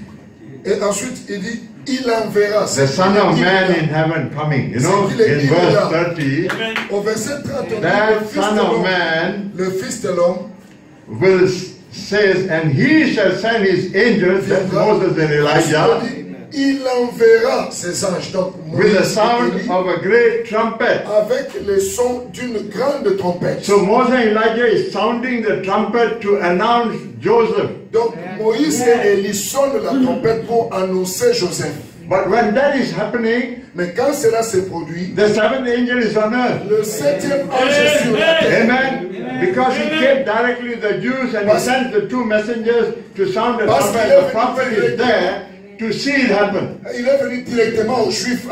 Speaker 2: Et ensuite, il dit, il enverra.
Speaker 1: The Son of Man in heaven coming. You know, in verse 30,
Speaker 2: Au verset 30, on dit,
Speaker 1: that
Speaker 2: le Fils
Speaker 1: Son
Speaker 2: de
Speaker 1: of
Speaker 2: l'homme,
Speaker 1: Man
Speaker 2: le Fils de l'homme
Speaker 1: will says, and he shall send his angels, that's Moses and Elijah,
Speaker 2: il enverra ses anges, donc
Speaker 1: with the
Speaker 2: Moïse et
Speaker 1: sound
Speaker 2: Élie,
Speaker 1: of a great trumpet.
Speaker 2: avec le son d'une grande trompette.
Speaker 1: So Moses and Elijah is sounding the trumpet to announce Joseph.
Speaker 2: Donc Moïse et Élie sonnent la trompette pour annoncer Joseph.
Speaker 1: But when that is happening,
Speaker 2: Mais quand cela se produit,
Speaker 1: the seventh angel is on earth.
Speaker 2: le septième ange est sur la terre.
Speaker 1: Amen. Because he came directly to the Jews and he sent the two messengers to sound the trumpet. The prophet is there to see it happen.
Speaker 2: Il est venu directement aux Juifs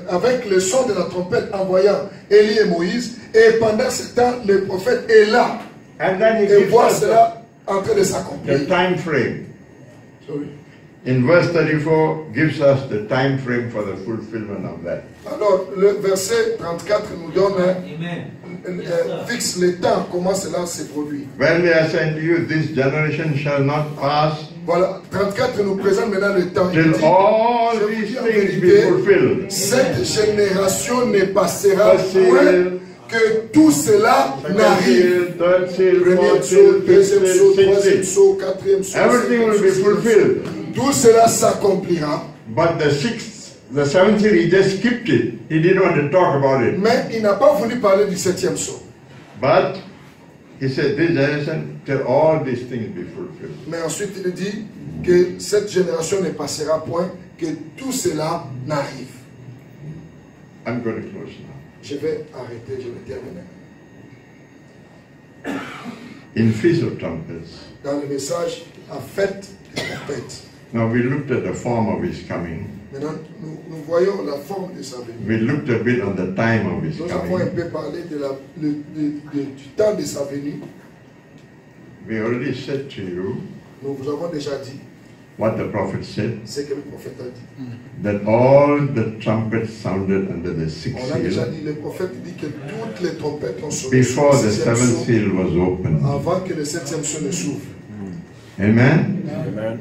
Speaker 2: avec le son de la trompette envoyant Élie et Moïse. Et pendant ce temps, le prophète est là
Speaker 1: And then he
Speaker 2: et
Speaker 1: gives
Speaker 2: voit
Speaker 1: us
Speaker 2: cela en train de s'accomplir.
Speaker 1: the time frame.
Speaker 2: Sorry.
Speaker 1: In verse 34 gives us the time frame for the fulfillment of that.
Speaker 2: Alors, le verset 34 nous donne, fixe le temps, comment cela se produit.
Speaker 1: Verily I say unto you, this generation shall not pass
Speaker 2: Voilà, 34 nous présente maintenant le temps. Il
Speaker 1: till
Speaker 2: dit,
Speaker 1: all
Speaker 2: je vous
Speaker 1: these
Speaker 2: dis en
Speaker 1: things be
Speaker 2: vérité,
Speaker 1: fulfilled.
Speaker 2: cette génération ne passera
Speaker 1: First
Speaker 2: point
Speaker 1: seal,
Speaker 2: que tout cela
Speaker 1: second
Speaker 2: n'arrive.
Speaker 1: seal, third seal,
Speaker 2: Premier
Speaker 1: fourth
Speaker 2: saut,
Speaker 1: seal, fifth
Speaker 2: deuxième
Speaker 1: seal,
Speaker 2: saut,
Speaker 1: sixth
Speaker 2: troisième
Speaker 1: seal.
Speaker 2: saut, quatrième saut.
Speaker 1: Everything will be
Speaker 2: cinquième saut,
Speaker 1: fulfilled.
Speaker 2: tout cela s'accomplira.
Speaker 1: But the seventh seal, he just skipped it. He didn't want to talk about it.
Speaker 2: Mais il n'a pas voulu parler du septième saut.
Speaker 1: But he said, this generation, till all these things be fulfilled.
Speaker 2: Mais ensuite il dit que cette génération ne passera point, que tout cela n'arrive.
Speaker 1: I'm going to close now.
Speaker 2: Je vais arrêter, je vais terminer.
Speaker 1: In Feast of Trumpets,
Speaker 2: Dans le message, la fête des trompettes.
Speaker 1: now we looked at the form of his coming.
Speaker 2: Maintenant, nous voyons la forme de sa venue.
Speaker 1: We looked a bit on the time of his
Speaker 2: Nous avons un
Speaker 1: coming.
Speaker 2: peu parlé du temps de sa venue.
Speaker 1: We already said to you
Speaker 2: Nous vous avons déjà dit
Speaker 1: what the prophet said,
Speaker 2: ce que le prophète a dit.
Speaker 1: that all the trumpets sounded under the sixth
Speaker 2: On a déjà
Speaker 1: seal
Speaker 2: dit, le prophète dit que toutes les trompettes ont sonné
Speaker 1: before
Speaker 2: sur
Speaker 1: the
Speaker 2: le septième
Speaker 1: seventh
Speaker 2: saut,
Speaker 1: seal was opened.
Speaker 2: avant que le septième saut ne s'ouvre.
Speaker 1: Amen?
Speaker 3: Amen.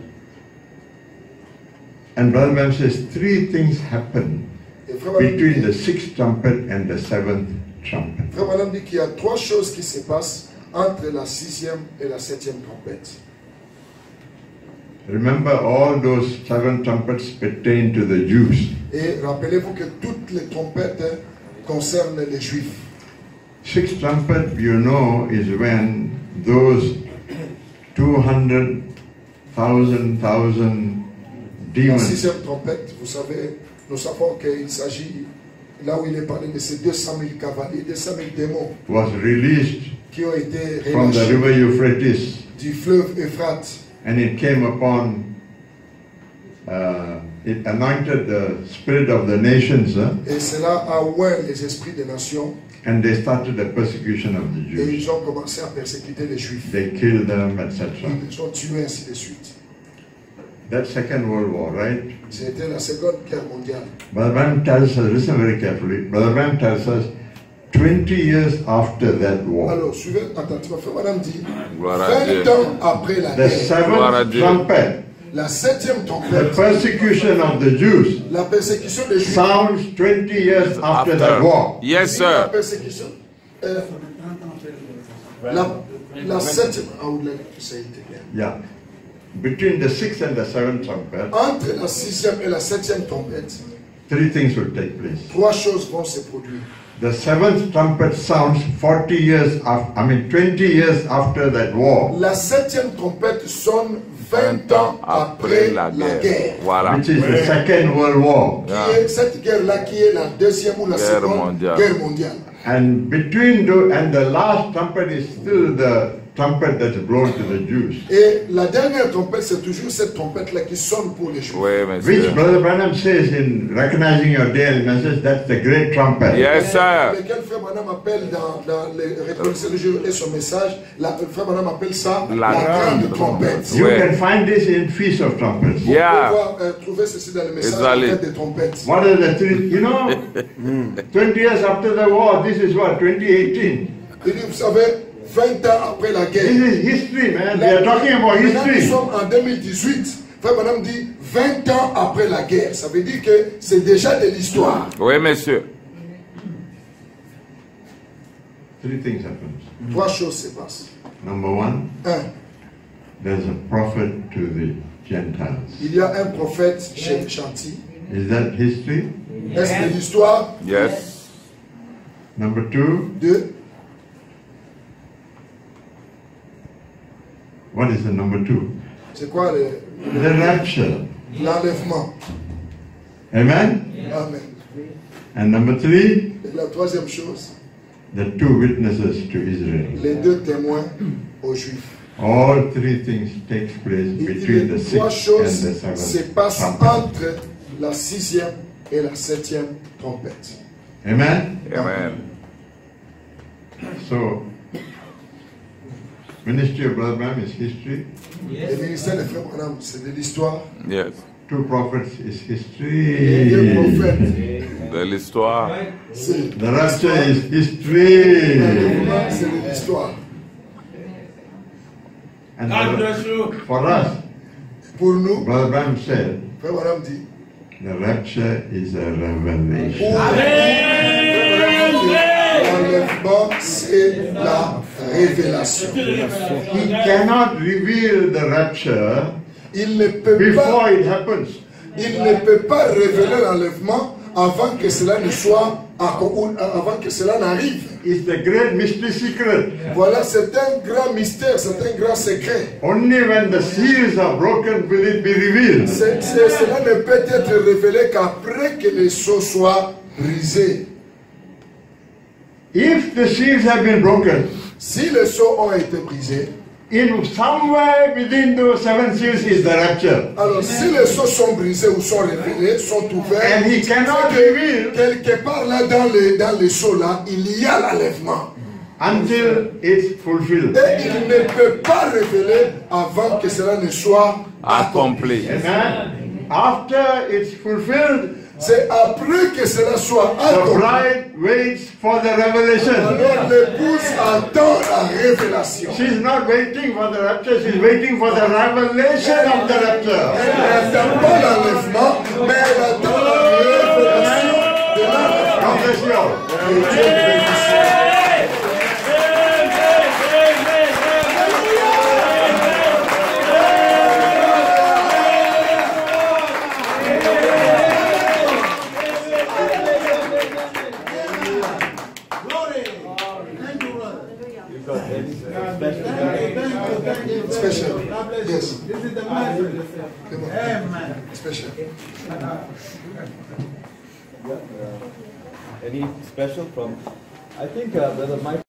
Speaker 1: And Brother Branham says three things happen
Speaker 2: Et Frère Branham
Speaker 1: between the
Speaker 2: dit,
Speaker 1: sixth trumpet and the seventh trumpet.
Speaker 2: Frère Branham dit qu'il y a trois choses qui se passent entre la sixième et la septième trompette.
Speaker 1: Remember, all those seven trumpets pertain to the Jews.
Speaker 2: Et rappelez-vous que toutes les trompettes concernent les Juifs.
Speaker 1: Sixth trumpet, you know, is when those 200,000
Speaker 2: La
Speaker 1: demons
Speaker 2: sixième trompette, vous savez, nous savons qu'il s'agit, là où il est parlé de ces 200 000 cavaliers, 200 000 démons
Speaker 1: was released
Speaker 2: qui ont été
Speaker 1: from the
Speaker 2: relâchés
Speaker 1: river Euphrates,
Speaker 2: du fleuve Euphrate.
Speaker 1: and it came upon, it anointed the spirit of the nations,
Speaker 2: Et cela a oint les esprits des nations
Speaker 1: and they started the persecution of the
Speaker 2: et
Speaker 1: Jews.
Speaker 2: ils ont commencé à persécuter les Juifs.
Speaker 1: They killed them, etc.
Speaker 2: Ils ont tué ainsi de suite.
Speaker 1: That Second World War, right?
Speaker 2: C'était la Seconde Guerre mondiale.
Speaker 1: Brother Branham tells us, listen very carefully, Brother Branham tells us 20 years after that war,
Speaker 2: Alors, suivez attentivement. Frère Madame dit,
Speaker 3: Gloire à Dieu.
Speaker 2: 20 ans après la
Speaker 1: the
Speaker 2: guerre,
Speaker 3: Gloire à
Speaker 1: seventh
Speaker 3: Dieu.
Speaker 1: trumpet,
Speaker 2: la septième
Speaker 1: the
Speaker 2: trompette,
Speaker 1: persecution of the Jews,
Speaker 2: la persécution des Juifs,
Speaker 1: sounds 20 years after that war.
Speaker 3: Yes,
Speaker 2: la
Speaker 3: sir.
Speaker 2: persécution, la septième, I would like to say it again.
Speaker 1: Yeah. Between the sixth and the seventh trumpet,
Speaker 2: Entre la sixième et la septième trompette,
Speaker 1: three things will take place.
Speaker 2: trois choses vont se produire.
Speaker 1: The seventh trumpet sounds 40 years after, 20 years after that war,
Speaker 2: La septième trompette sonne 20 ans après la guerre.
Speaker 3: Voilà.
Speaker 1: which is the Second World War.
Speaker 2: Qui est cette guerre-là qui est la deuxième ou la
Speaker 3: Guerre
Speaker 2: seconde
Speaker 3: mondiale.
Speaker 2: guerre mondiale.
Speaker 1: And between the last trumpet is still the trumpet that's blown to the Jews,
Speaker 2: Et la dernière trompette, c'est toujours cette trompette-là qui sonne pour les Juifs.
Speaker 3: Oui,
Speaker 1: which
Speaker 3: monsieur.
Speaker 1: Brother Branham says in recognizing your day and message, that's the great trumpet.
Speaker 3: Yes, sir.
Speaker 2: Lequel Frère Branham appelle dans les reconnaissance de Dieu et son message, Frère Branham appelle ça
Speaker 3: La
Speaker 2: la grande
Speaker 3: grande
Speaker 2: trompette.
Speaker 1: You
Speaker 3: Ouais.
Speaker 1: can find this in Feast of Trumpets.
Speaker 2: On
Speaker 3: Yeah.
Speaker 2: peut trouver ceci dans le message
Speaker 3: Exactly.
Speaker 2: la fête des trompettes.
Speaker 1: What are the three? 20 years after the war, this is what, 2018.
Speaker 2: Il dit, vous savez, 20 ans après la guerre.
Speaker 1: This is history, man. We are talking about
Speaker 2: Maintenant, nous
Speaker 1: history.
Speaker 2: sommes en 2018. Frère Branham dit 20 ans après la guerre. Ça veut dire que c'est déjà de l'histoire.
Speaker 3: Oui, monsieur.
Speaker 1: Three things happen.
Speaker 2: Trois choses se passent.
Speaker 1: Number one,
Speaker 2: Un,
Speaker 1: there's a prophet to the Gentiles.
Speaker 2: il y a un prophète chez Chanty.
Speaker 1: Is that history?
Speaker 2: Est-ce de l'histoire?
Speaker 3: Yes.
Speaker 1: Number two,
Speaker 2: Deux,
Speaker 1: what is the number two?
Speaker 2: c'est quoi
Speaker 1: The rapture.
Speaker 2: l'enlèvement?
Speaker 1: Amen?
Speaker 2: Amen.
Speaker 1: And number three,
Speaker 2: Et la troisième chose,
Speaker 1: the two witnesses to Israel.
Speaker 2: les deux témoins aux Juifs.
Speaker 1: All three things take place
Speaker 2: Il dit
Speaker 1: between the
Speaker 2: les trois
Speaker 1: sixth and
Speaker 2: choses
Speaker 1: the
Speaker 2: se
Speaker 1: seventh
Speaker 2: passent
Speaker 1: trumpet.
Speaker 2: entre la sixième et la septième trompette.
Speaker 1: Amen?
Speaker 3: Amen.
Speaker 1: So, ministry of Brother Branham is history.
Speaker 2: Le ministère de Frère Branham, c'est de l'histoire.
Speaker 3: Yes.
Speaker 1: Two prophets is
Speaker 2: Les deux
Speaker 1: history.
Speaker 2: prophètes,
Speaker 3: De l'histoire.
Speaker 2: c'est
Speaker 1: The rapture is history.
Speaker 2: l'enlèvement, c'est de l'histoire.
Speaker 1: And
Speaker 5: God bless you.
Speaker 1: for us,
Speaker 2: Pour nous,
Speaker 1: Brother Branham said,
Speaker 2: Frère Branham dit,
Speaker 1: the rapture is a revelation.
Speaker 2: l'enlèvement, c'est la révélation.
Speaker 1: He cannot reveal the rapture
Speaker 2: Il ne peut
Speaker 1: before
Speaker 2: pas,
Speaker 1: it happens.
Speaker 2: il ne peut pas révéler l'enlèvement avant que cela ne soit, avant que cela n'arrive.
Speaker 1: It's the great mystery secret.
Speaker 2: Voilà, c'est un grand mystère, c'est un grand secret.
Speaker 1: Only when the seals are broken will it be revealed.
Speaker 2: Cela ne peut être révélé qu'après que les sceaux soient brisés.
Speaker 1: If the seals have been broken,
Speaker 2: Si les sceaux ont été brisés,
Speaker 1: in somewhere within those seven seals is the rapture.
Speaker 2: alors si les sceaux sont brisés ou sont révélés, sont ouverts,
Speaker 1: And he cannot
Speaker 2: c'est que
Speaker 1: reveal
Speaker 2: quelque part là dans les sceaux là, il y a l'enlèvement.
Speaker 1: until it's fulfilled.
Speaker 2: Et il ne peut pas révéler avant que cela ne soit
Speaker 3: Accompli.
Speaker 1: Amen. After it's fulfilled,
Speaker 2: C'est après que cela soit
Speaker 1: the
Speaker 2: accompli.
Speaker 1: bride waits for the revelation.
Speaker 2: Alors l'épouse attend la révélation.
Speaker 1: She's not waiting for the rapture, she's waiting for the revelation of the rapture.
Speaker 2: Elle n'attend pas l'enlèvement, mais elle attend la révélation de l'enlèvement.
Speaker 1: God bless you all.
Speaker 2: Que Dieu bénisse.
Speaker 5: Glory. Thank you, brother.
Speaker 2: Special. Yes.
Speaker 4: This is the master.
Speaker 2: Come on.
Speaker 4: Amen.
Speaker 2: Special.
Speaker 6: Any special from? I think Brother Mike.